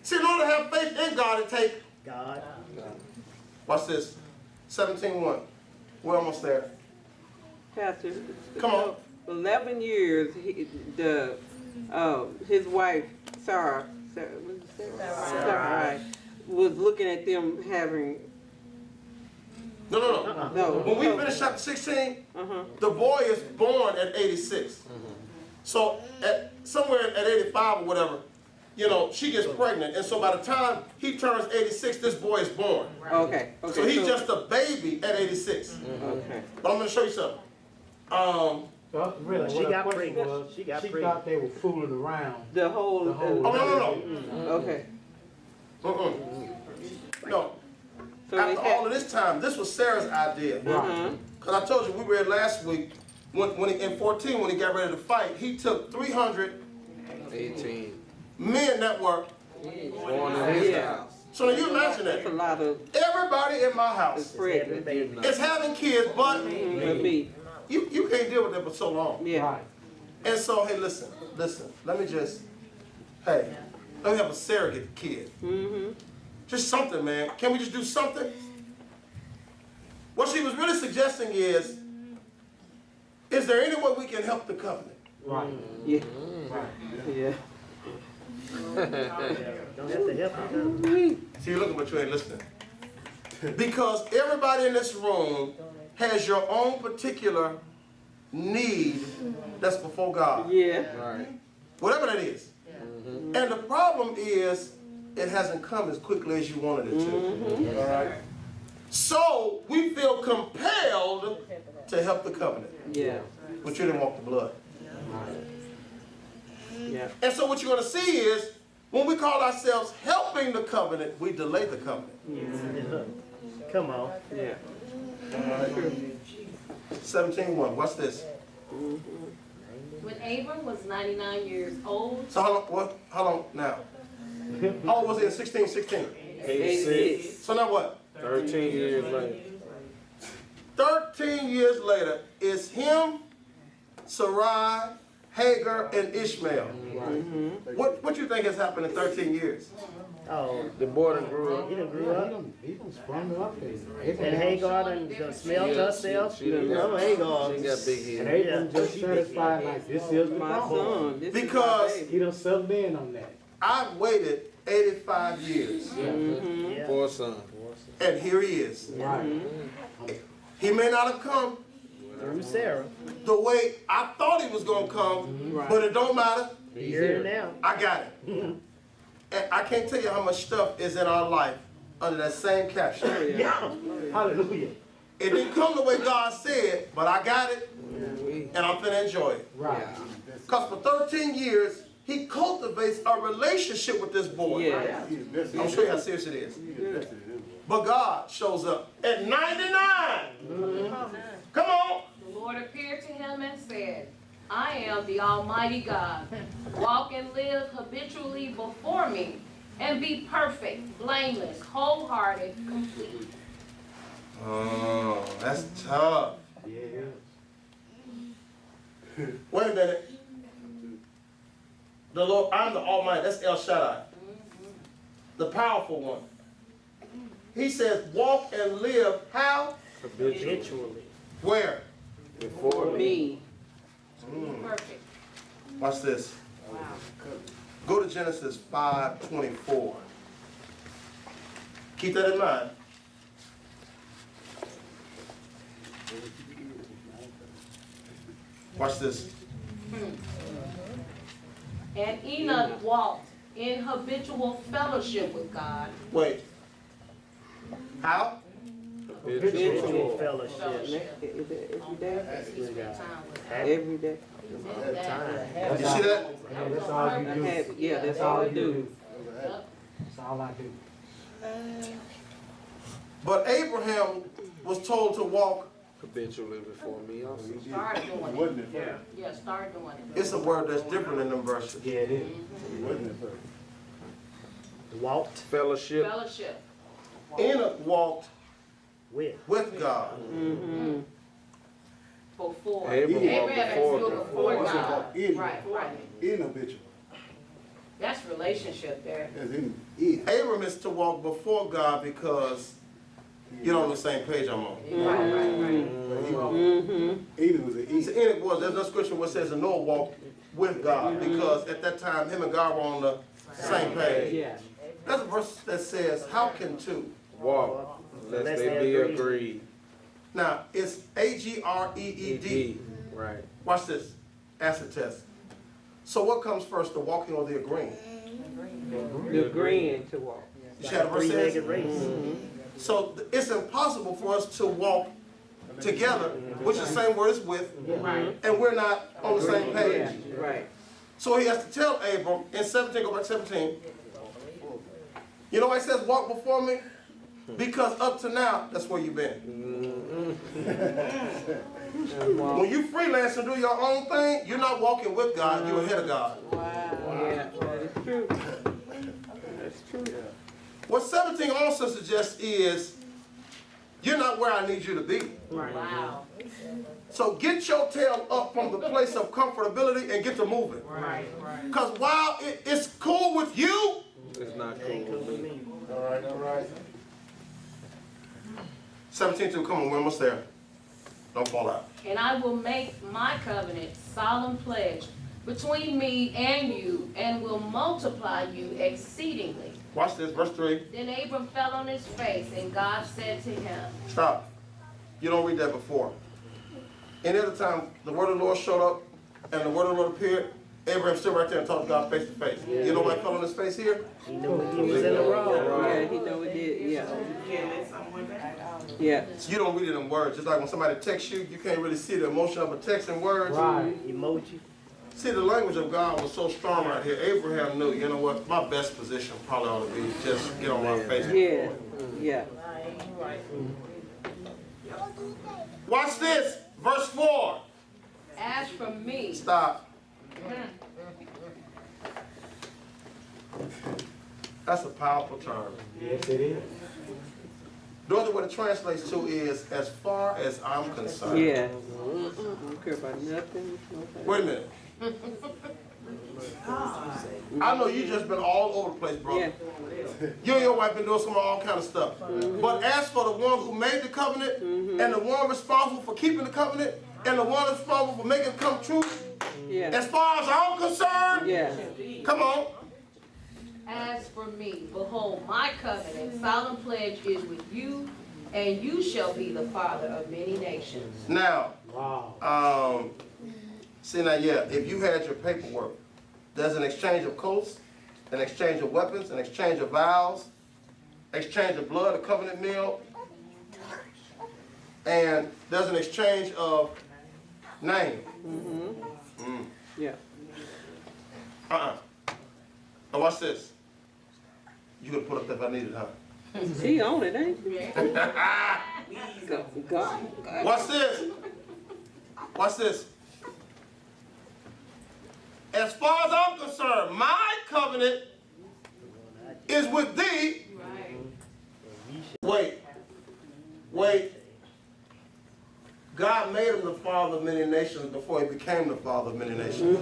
See, in order to have faith in God, it takes. God. Watch this. 17:1. We're almost there. Pastor, Come on. 11 years, his wife, Sarah, what did you say? Sarah, was looking at them having, No. no. When we finish chapter 16, Uh-huh. the boy is born at 86. So at somewhere at 85 or whatever, you know, she gets pregnant. And so by the time he turns 86, this boy is born. Okay. So he's just a baby at 86. Okay. But I'm going to show you something. Really, She what got her question pregnant. was, She got she pregnant. thought they were fooling around. The whole. The whole- Oh, no. Okay. No. So After they all of this time, this was Sarah's idea. Uh-huh. Because I told you, we read last week, when he, in 14, when he got ready to fight, he took 300 18. men that were. Born in his Yeah. house. So now you imagine That's a that. lot of Everybody in my house pregnant. is having kids, but With me. you can't deal with that for so long. Yeah. Right. And so, hey, listen, let me have a surrogate kid. Mm-hmm. Just something, man. Can we just do something? What she was really suggesting is there any way we can help the covenant? Right. Yeah. Right. Yeah. Don't have to help her. See, you're looking, but you ain't listening. Because everybody in this room has your own particular need that's before God. Yeah. Right. Whatever that is. And the problem is, it hasn't come as quickly as you wanted it to. All right? So, we feel compelled to help the covenant. Yeah. But you didn't walk the blood. Yeah. And so what you're going to see is, when we call ourselves helping the covenant, we delay the covenant. Come on. Yeah. 17:1. Watch this. When Abram was 99 years old, So how long now? Oh, was it in 16:16? 86. So now what? 13 years later. 13 years later, it's him, Sarai, Hagar, and Ishmael. What you think has happened in 13 years? Oh, The boy that grew up. he done grew up. He done sprung up. And Hagar done smelled herself. She done- Oh, Hagar. She got big And head. Abram just She satisfied like this is the My promise. son. This is my Because- baby. He done settled in on that. I've waited 85 years, Yeah. For a son. and here he is. Right. He may not have come Through Sarah. the way I thought he was going to come, Right. but it don't matter. He's here now. I got it. And I can't tell you how much stuff is in our life under that same caption. Hallelujah. It didn't come the way God said, but I got it, and I'm finna enjoy it. Right. Because for 13 years, he cultivates a relationship with this boy. Yeah. He invested I'll show you how serious it is. He invested in him. But God shows up at 99. Come on. the Lord appeared to him and said, I am the Almighty God. Walk and live habitually before me, and be perfect, blameless, wholehearted, complete. Oh, that's tough. Yeah. Wait a minute. The Lord, I'm the Almighty. That's El Shaddai, the powerful one. He says, walk and live how? Habitually. Where? Before me. Me. Perfect. Watch this. Go to Genesis 5:24. Keep that in mind. Watch this. And Enoch walked in habitual fellowship with God. Wait. How? Habitual fellowship. Is it every day? With God. Every day. Time. You see that? That's all you I do. have, yeah, that's all I do. That's all I do. But Abraham was told to walk. Habitually before me also. Start doing it. Wasn't it first? Yeah, start doing it. It's a word that's different in them verses. Yeah, it is. Wasn't it first? Walked Fellowship. Fellowship. Enoch walked with. God. Mm-hmm. Before. Abraham walked Abraham before is God. before God. In. Right, right. Inhabitual. That's relationship there. As in. Abram is to walk before God because you're on the same page I'm on. Right, right, right. Mm-hmm. Enoch was an So Enoch was, there's no scripture where it says that Noah walked with God because at that time him and God were on the same page. Yeah. That's a verse that says, how can two? Walk. Unless they be agreed. Now, it's A-G-R-E-E-D. Right. Watch this. Acid test. So what comes first, the walking or the agreeing? The agreeing to walk. You see how the verse says? Three-legged race. So it's impossible for us to walk together, which is the same word as with, and we're not on the same page. Yeah, right. So he has to tell Abram in 17, go back to 17. You know why he says walk before me? Because up to now, that's where you've been. When you freelance and do your own thing, you're not walking with God, you're ahead of God. Yeah, that is true. That's true. What 17 also suggests is, you're not where I need you to be. Wow. So get your tail up from the place of comfortability and get to moving. Right, right. Because while it's cool with you, It's not cool with me. All right, all right. 17 2, come on, we're almost there. Don't fall out. And I will make my covenant solemn pledge between me and you, and will multiply you exceedingly. Watch this, verse 3. Then Abram fell on his face, and God said to him, Stop. You don't read that before. Any other time the word of the Lord showed up and the word of the Lord appeared, Abraham stood right there and talked to God face to face. You know why he fell on his face here? He knew he was in the wrong. Yeah, he know it did, yeah. Can't let someone back. Yeah. So you don't read it in words. Just like when somebody texts you, you can't really see the emotion of a text in words. Right. Emoji. See, the language of God was so strong right here. Abraham knew, you know what, my best position probably ought to be just get on my face. Yeah, yeah. Watch this, verse 4. as for me. Stop. That's a powerful term. Yes, it is. Those are what it translates to is, as far as I'm concerned. Yeah. Don't care about nothing. Wait a minute. I know you just been all over the place, brother. Yeah. You and your wife been doing some all kind of stuff. But as for the one who made the covenant, and the one responsible for keeping the covenant, and the one responsible for making it come true, Yeah. as far as I'm concerned, Yeah. come on. As for me, behold, my covenant, solemn pledge is with you, and you shall be the father of many nations. Now, Wow. see now, yeah, if you had your paperwork, there's an exchange of coats, an exchange of weapons, an exchange of vows, exchange of blood, a covenant meal, and there's an exchange of name. Yeah. Now watch this. You could put up that if I needed, huh? She on it, ain't she? God. Watch this. Watch this. As far as I'm concerned, my covenant is with thee. Wait. God made him the father of many nations before he became the father of many nations.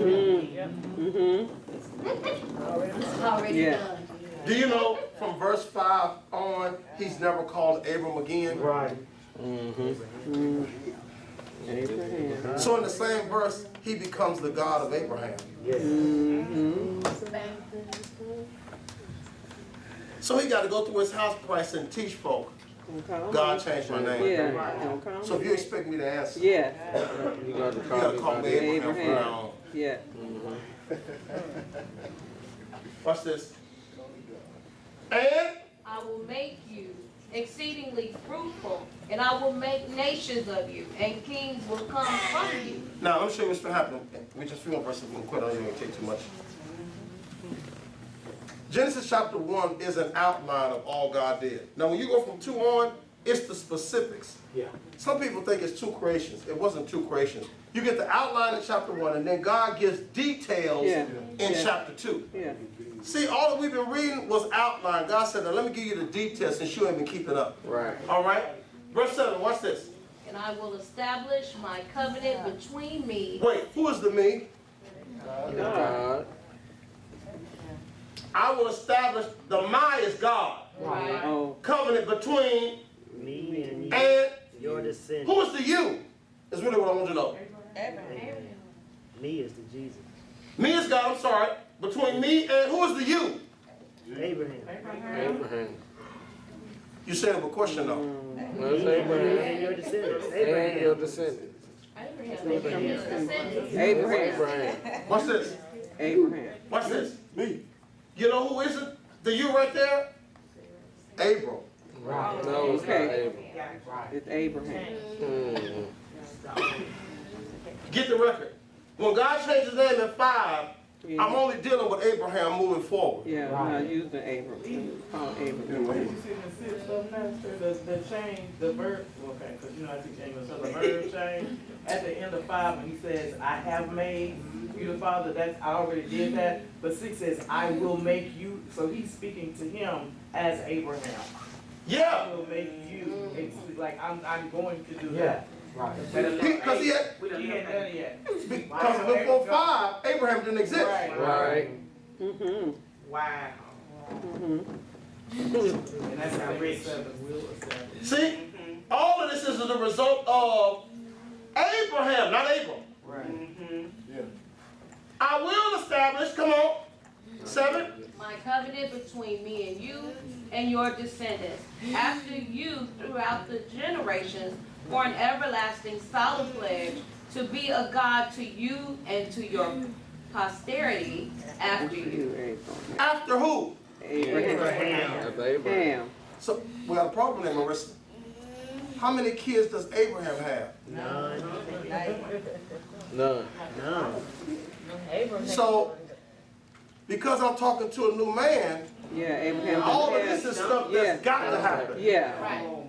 It's already Yeah. done. Do you know from verse 5 on, he's never called Abram again? Right. Abraham. So in the same verse, he becomes the God of Abraham. Yes. So he got to go through his house price and teach folk, God changed my name. Yeah. Don't call So if me. you expect me to answer, Yeah. You got to you got to call me Abraham from Abraham. now on. Yeah. Watch this. And I will make you exceedingly fruitful, and I will make nations of you, and kings will come from you. Now, let me show you what's going to happen. We just few more verses, we can quit. I don't even take too much. Genesis chapter 1 is an outline of all God did. Now, when you go from 2 on, it's the specifics. Yeah. Some people think it's 2 creations. It wasn't 2 creations. You get the outline in chapter 1, and then God gives details in chapter 2. Yeah. See, all that we've been reading was outline. God said, now let me give you the details since you ain't been keeping up. Right. All right? Verse 7, watch this. And I will establish my covenant between me. Wait, who is the me? God. I will establish, the my is God. Right. Oh, Covenant between Me and you, and your descendant. who is the you? Is really what I want you to know. Me is the Jesus. Me is God, I'm sorry. Between me and who is the you? Abraham. Abraham. You said it with a question though. That's Me Abraham. and your descendants. And your Abraham. descendants. Abraham. Watch this. Abraham. Watch this. Me. You know who is it? The you right there? Abram. Right. No, it's not Okay. Abraham. It's Abraham. Mm. Get the record. When God changed his name in 5, Yeah. I'm only dealing with Abraham moving forward. Yeah, I'm not using Abraham. Call Abraham. You see the 6 of master, the change, the verb, okay, because you know I teach English, so the verb change, at the end of 5, when he says, I have made you the father, that's, I already did that, but 6 says, I will make you, so he's speaking to him as Abraham. Yeah. I will make you, it's like, I'm going to do Yeah. that. Right. Because he had, He ain't done it yet. because before 5, Abraham didn't exist. Right. Mm-hmm. Wow. Mm-hmm. And that's how Red 7 will establish. See, all of this is the result of Abraham, not Abram. Right. Yeah. I will establish, come on, 7. My covenant between me and you and your descendants after you throughout the generations for an everlasting solemn pledge to be a God to you and to your posterity after you. After who? Abraham. That's Abraham. So, we got a problem there, Marissa. How many kids does Abraham have? None. None. None. So, because I'm talking to a new man, Yeah, Abraham. all of this is stuff that's got to happen. Yeah, Right.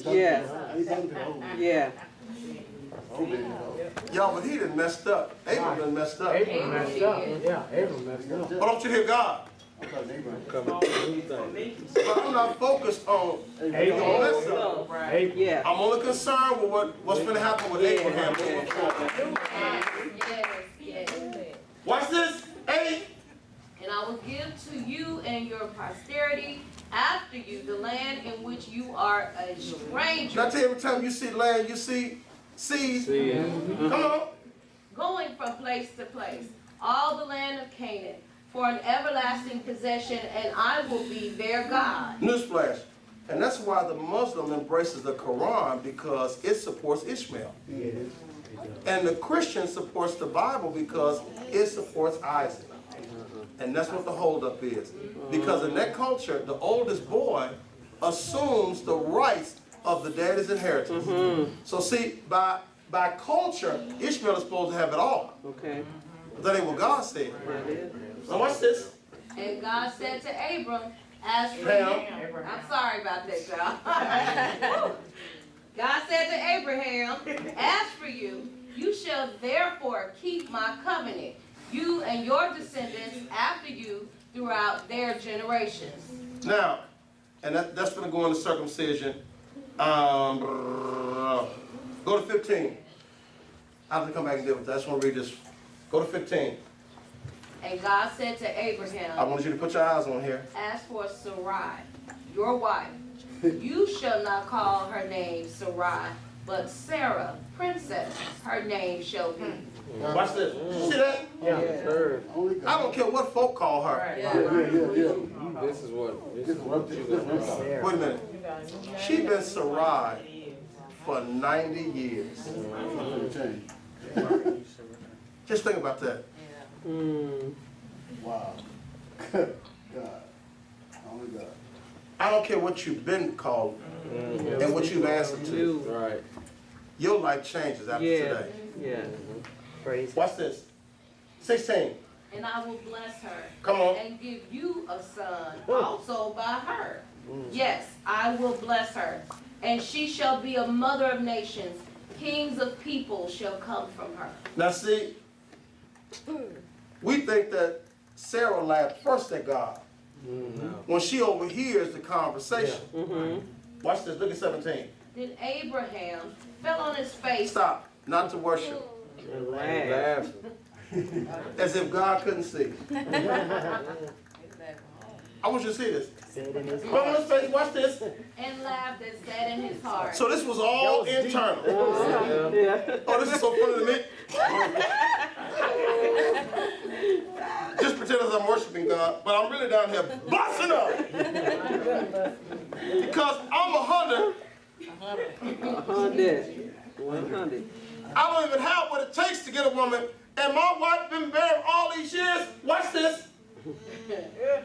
yeah, yeah. Y'all, but he done messed up. Abraham done messed up. Abraham messed up. Yeah, Abraham messed up. Why don't you hear God? Coming to anything. But I'm not focused on the mess up. Abraham. Yeah. I'm only concerned with what's going to happen with Abraham moving forward. Yes, yes. Watch this. 8. And I will give to you and your posterity after you the land in which you are a Now stranger, I tell you, every time you see land, you see seas. See ya. Come on. going from place to place, all the land of Canaan, for an everlasting possession, and I will be their God. Newsflash. And that's why the Muslim embraces the Quran, because it supports Ishmael. And the Christian supports the Bible because it supports Isaac. And that's what the holdup is. Because in that culture, the oldest boy assumes the rights of the daddy's inheritance. So see, by culture, Ishmael is supposed to have it all. Okay. But that ain't what God said. Now watch this. And God said to Abram, as for Pam. you, I'm sorry about that, y'all. God said to Abraham, as for you, you shall therefore keep my covenant, you and your descendants after you throughout their generations. Now, and that's going to go into circumcision. Go to 15. I have to come back and deal with that. I just want to read this. Go to 15. And God said to I Abraham, want you to put your eyes on here. as for Sarai, your wife, you shall not call her name Sarai, but Sarah, princess, her name shall be. Watch this. You see that? Yeah. Heard. I don't care what folk call her. This is what you got. Wait a minute. She been Sarai for 90 years. Just think about that. Wow. God. Only God. I don't care what you've been called and what you've answered to. Right. Your life changes after Yeah. today. Yeah. Praise. Watch this. 16. And I will bless her. Come on. And give you a son also by her. Yes, I will bless her. And she shall be a mother of nations. Kings of people shall come from her. Now see, we think that Sarah laughed first at God when she overhears the conversation. Watch this, look at 17. Then Abraham fell on his face. Stop, not to worship, Laugh. as if God couldn't see. I want you to see this. Said in his Fell on his face, watch this. And laughed and said in his heart. So this was all internal. Yeah. Oh, this is so funny to me. Just pretend as I'm worshiping God, but I'm really down here busting up. Because I'm 100. 100. 100. I don't even have what it takes to get a woman, and my wife been married all these years. Watch this.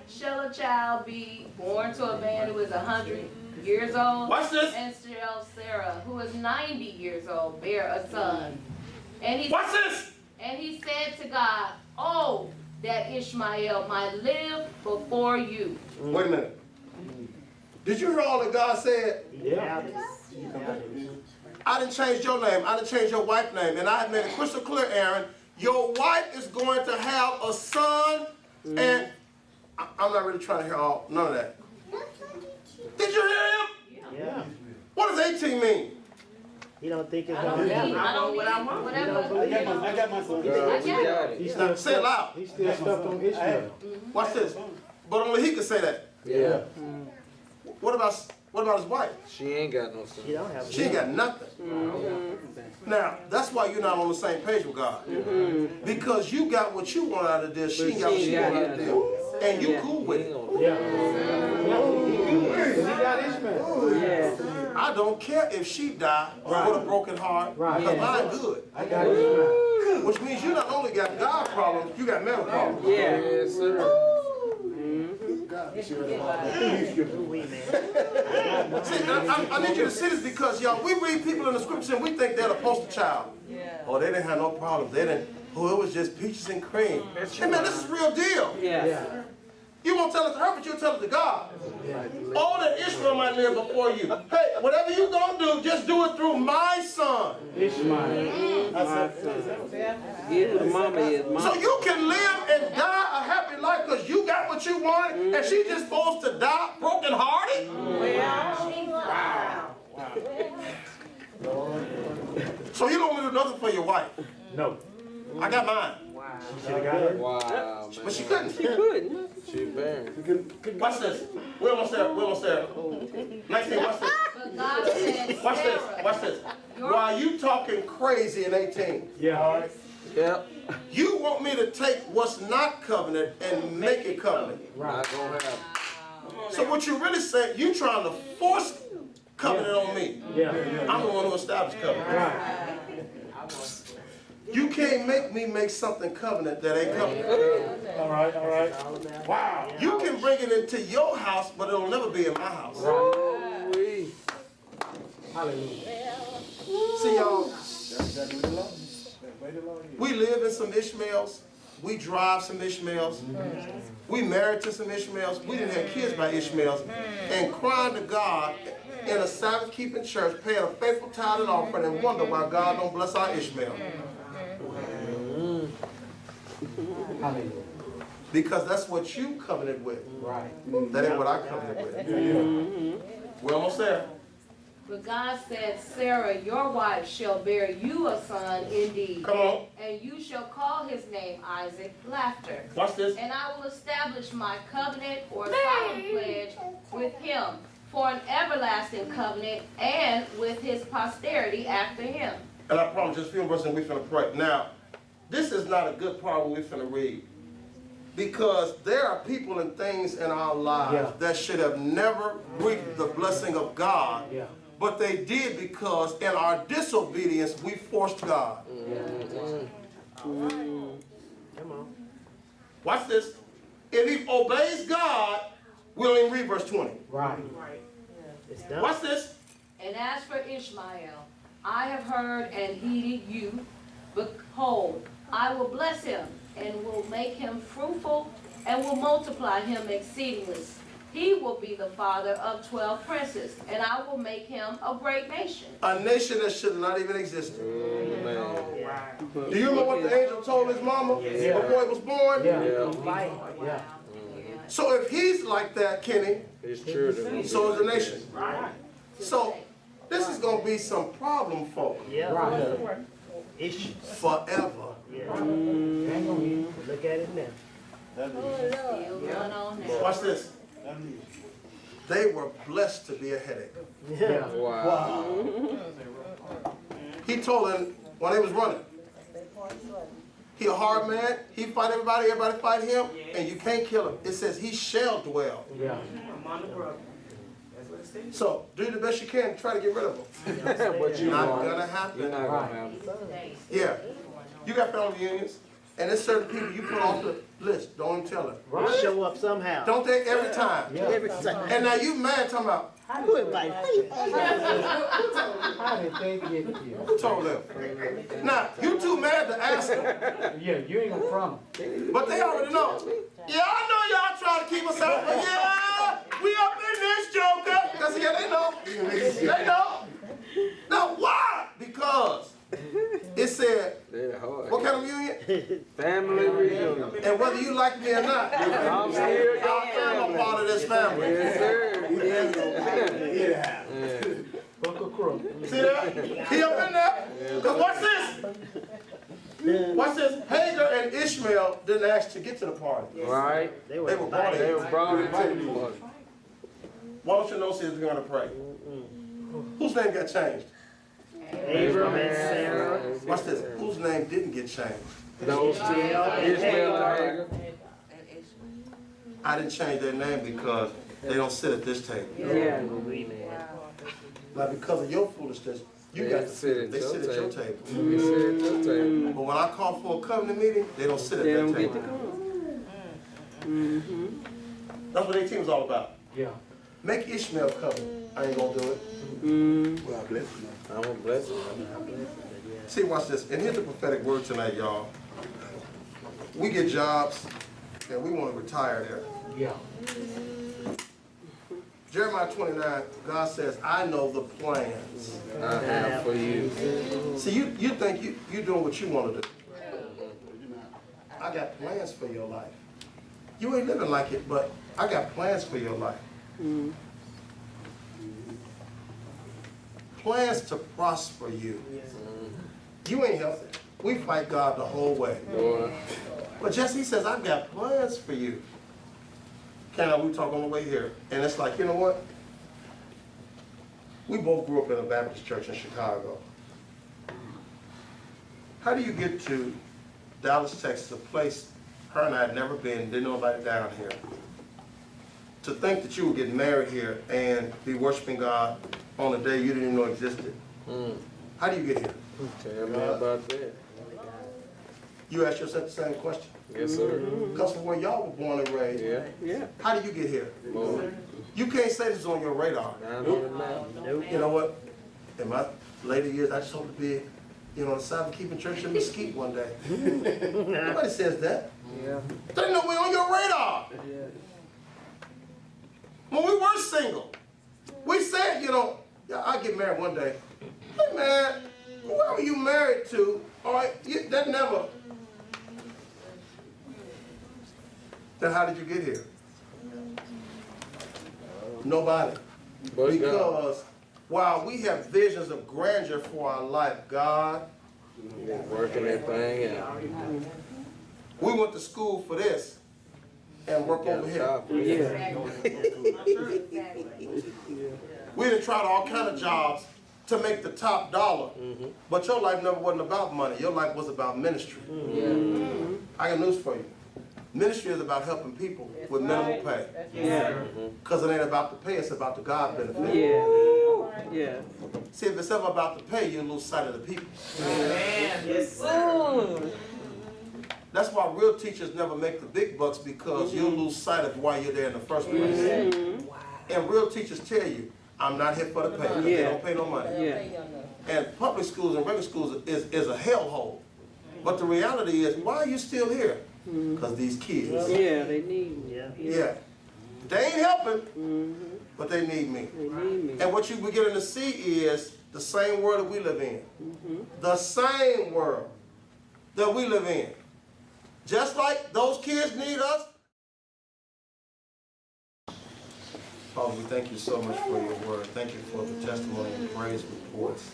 Shall a child be born to a man who is 100 years old? Watch this. And shall Sarah, who is 90 years old, bear a son? And he, Watch this. and he said to God, oh, that Ishmael might live before you. Wait a minute. Did you hear all that God said? Yeah. I didn't change your name. I didn't change your wife's name. And I have made it crystal clear, Aaron, your wife is going to have a son. And I'm not really trying to hear none of that. Did you hear him? Yeah. What does 18 mean? He don't think it's I don't gonna need, happen. I don't need whatever. I got my son. Girl, we got it. He's Now, still say it loud. He's still stuck on Ishmael. Watch this. But only he could say that. Yeah. What about his wife? She ain't got no son. He don't have. She ain't got nothing. Now, that's why you're not on the same page with God. Because you got what you want out of this, she ain't got what she want out of this. And you cool with it. Yeah. He got Ishmael. Yeah. I don't care if she died with a broken heart, because mine good. I got Ishmael. Which means you not only got God problems, you got mental problems. Yeah. Yes, sir. We man. See, I need you to see this because, y'all, we read people in the scriptures and we think they're the poster child. Oh, they didn't have no problems. They didn't, it was just peaches and cream. Hey, man, this is real deal. Yeah. You won't tell it to her, but you'll tell it to God. Oh, that Israel might live before you. Hey, whatever you gonna do, just do it through my son. Ishmael. Get who the mama is. So Mama. you can live and die a happy life because you got what you wanted, and she just supposed to die broken hearted? So you don't do nothing for your wife. No. I got mine. She should have got her. Wow, man. But she couldn't. She couldn't. She barren. Watch this. We're almost there. We're almost there. 19, watch this. But God said, Watch this. Sarah, Watch this. While you talking crazy in 18, Yeah. Yep. you want me to take what's not covenant and make it covenant. Not gonna happen. So what you really say, you trying to force covenant on me. Yeah. I'm the one who established covenant. Right. You can't make me make something covenant that ain't covenant. All right. All right. Wow. You can bring it into your house, but it'll never be in my house. Ooh-wee. Hallelujah. See, y'all, we live in some Ishmaels. We drive some Ishmaels. We married to some Ishmaels. We didn't have kids by Ishmaels. And crying to God in a Sabbath-keeping church, paying a faithful tithe and offering, and wonder why God don't bless our Ishmael. Hallelujah. Because that's what you covenanted with. Right. That ain't what I covenanted with. We're almost there. but God said, Sarah, your wife shall bear you a son indeed. Come on. And you shall call his name Isaac, laughter. Watch this. And I will establish my covenant or solemn pledge with him for an everlasting covenant and with his posterity after him. And I promise just a few verses and we're finna pray. Now, this is not a good part what we're finna read. Because there are people and things in our lives that should have never reaped the blessing of God. Yeah. But they did because in our disobedience, we forced God. Come on. Watch this. If he obeys God, We don't even read verse 20. Right. Right. It's done. Watch this. And as for Ishmael, I have heard and heeded you. Behold, I will bless him and will make him fruitful and will multiply him exceedingly. He will be the father of 12 princes, and I will make him a great nation. A nation that should not even exist. Right. Do you remember what the angel told his mama Yeah. before he was born? Yeah. Yeah. So if he's like that, Kenny, His children. so is the nation. Right. So this is going to be some problem, folks, Yeah. Right. Issues. forever. Yeah. Hang on here. Look at it now. Still going on now. Watch this. They were blessed to be a headache. Yeah. Wow. He told them when they was running, he a hard man, he fight everybody, everybody fight him, and you can't kill him. It says he shall dwell. Yeah. Among the brothers. That's what it says. So do the best you can to try to get rid of him. But you Not won't. gonna You're happen. not gonna have it. Yeah. You got family reunions, and there's certain people you put off the list. Don't even tell them. Right. Show up somehow. Don't they every time? Yeah. Every time. And now you mad talking about, Who invited you? How did they get here? who told them? Now, you too mad to ask them, Yeah, you ain't gonna front them. but they already know. Yeah, I know y'all trying to keep us out, but yeah, we up in this joker. Because yeah, they know. They know. Now why? Because it said, They're hard. what kind of reunion? Family reunion. And whether you like me or not, I'm still your I'm a part of this family. Yes, sir. Hook or crook. See that? He up in there. Because watch this. Watch this. Hagar and Ishmael didn't ask to get to the party. Right? They They were were brought They in. were brought into the party. Why don't you know see if we're going to pray? Whose name got changed? Abram and Sarah. Watch this. Whose name didn't get changed? Those two, Ishmael and Hagar. I didn't change their name because they don't sit at this table. Yeah. Now because of your foolishness, you got to sit. They sit at your table. They sit at your table. But when I call for a covenant meeting, they don't sit at They that don't get to table. come. That's what 18 was all about. Yeah. Make Ishmael covenant. I ain't gonna do it. I'm a blessing. See, watch this. And here's the prophetic word tonight, y'all. We get jobs and we want to retire there. Yeah. Jeremiah 29, God says, I know the plans. I have for you. See, you think you doing what you want to do. I got plans for your life. You ain't living like it, but I got plans for your life. Plans to prosper you. You ain't healthy. We fight God the whole way. Boy. But Jesse says, I've got plans for you. Ken, we talk on the way here, and it's like, you know what? We both grew up in a Baptist church in Chicago. How do you get to Dallas, Texas, a place her and I had never been, didn't know nobody down here? To think that you would get married here and be worshiping God on a day you didn't even know existed. How do you get here? Tell me about that. You ask yourself the same question. Yes, sir. Because from where y'all were born and raised, Yeah. Yeah. how do you get here? Boy. You can't say this is on your radar. You know what? In my later years, I just hope to be, on the side of keeping church in Mesquite one day. Nobody says that. Yeah. There ain't no way on your radar. When we were single, we said, yeah, I'll get married one day. Hey man, whoever you married to, all right, that never. Then how did you get here? Nobody. But God. Because while we have visions of grandeur for our life, God, Working that thing out. we went to school for this and work over here. Yeah. We done tried all kind of jobs to make the top dollar, but your life never wasn't about money. Your life was about ministry. I got news for you. Ministry is about helping people with minimal pay. Yeah. Because it ain't about the pay, it's about the God benefit. Yeah. Yeah. See, if it's ever about the pay, you lose sight of the people. Man, yes, sir. That's why real teachers never make the big bucks, because you'll lose sight of why you're there in the first place. And real teachers tell you, I'm not here for the pay, because they don't pay no money. Yeah. And public schools and regular schools is a hellhole. But the reality is, why are you still here? Because these kids. Yeah, they need me. Yeah. They ain't helping, but they need me. They need me. And what you beginning to see is the same world that we live in. The same world that we live in. Just like those kids need us. Father, we thank you so much for your word. Thank you for the testimony and praise reports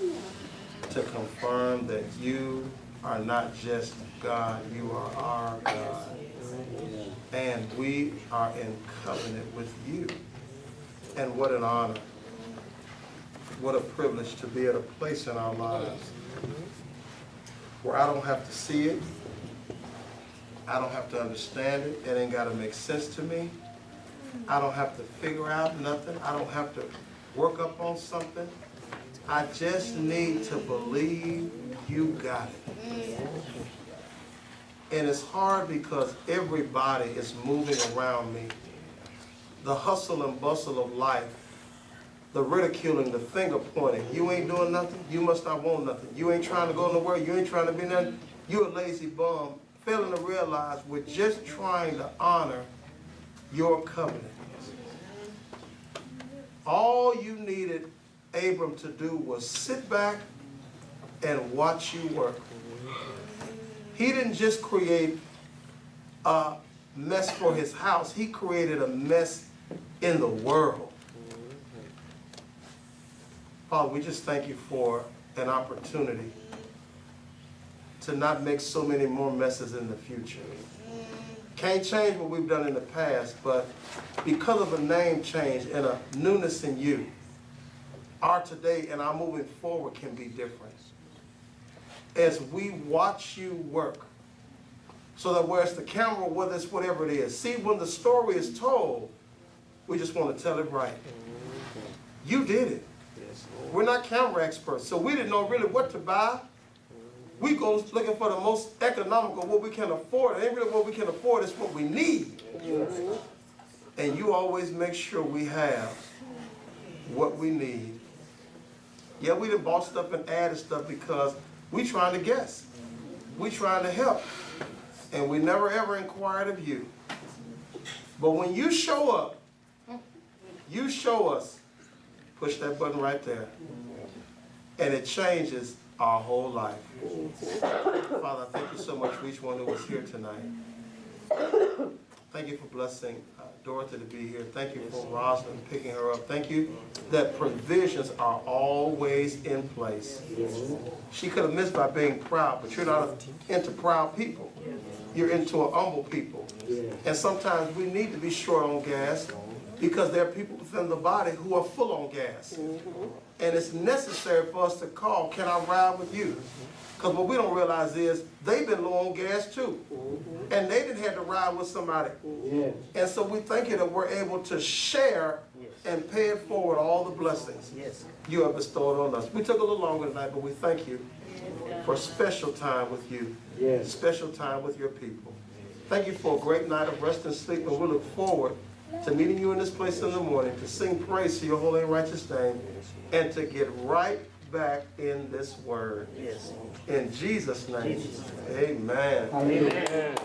to confirm that you are not just God, you are our God. And we are in covenant with you. And what an honor, what a privilege to be at a place in our lives where I don't have to see it, I don't have to understand it, it ain't gotta make sense to me. I don't have to figure out nothing, I don't have to work up on something. I just need to believe you got it. And it's hard because everybody is moving around me. The hustle and bustle of life, the ridiculing, the finger pointing. You ain't doing nothing, you must not want nothing. You ain't trying to go nowhere, you ain't trying to be nothing. You a lazy bum, failing to realize we're just trying to honor your covenant. All you needed Abram to do was sit back and watch you work. He didn't just create a mess for his house, he created a mess in the world. Father, we just thank you for an opportunity to not make so many more messes in the future. Can't change what we've done in the past, but because of a name change and a newness in you, our today and our moving forward can be different. As we watch you work, so that whether it's the camera, whether it's whatever it is, see, when the story is told, we just want to tell it right. You did it. We're not camera experts, so we didn't know really what to buy. We go looking for the most economical, what we can afford. It ain't really what we can afford, it's what we need. And you always make sure we have what we need. Yeah, we done bought stuff and added stuff because we trying to guess. We trying to help. And we never ever inquired of you. But when you show up, you show us, push that button right there. And it changes our whole life. Father, thank you so much for each one who was here tonight. Thank you for blessing Dorothy to be here. Thank you for Rosalind picking her up. Thank you that provisions are always in place. She could have missed by being proud, but you're not into proud people. You're into an humble people. And sometimes we need to be short on gas because there are people within the body who are full on gas. And it's necessary for us to call, can I ride with you? Because what we don't realize is they've been low on gas too. And they didn't have to ride with somebody. And so we thank you that we're able to share and pay it forward all the blessings you have bestowed on us. We took a little longer tonight, but we thank you for a special time with you, special time with your people. Thank you for a great night of rest and sleep, and we look forward to meeting you in this place in the morning, to sing praise to your holy and righteous name, and to get right back in this word. In Jesus' name, amen. Amen.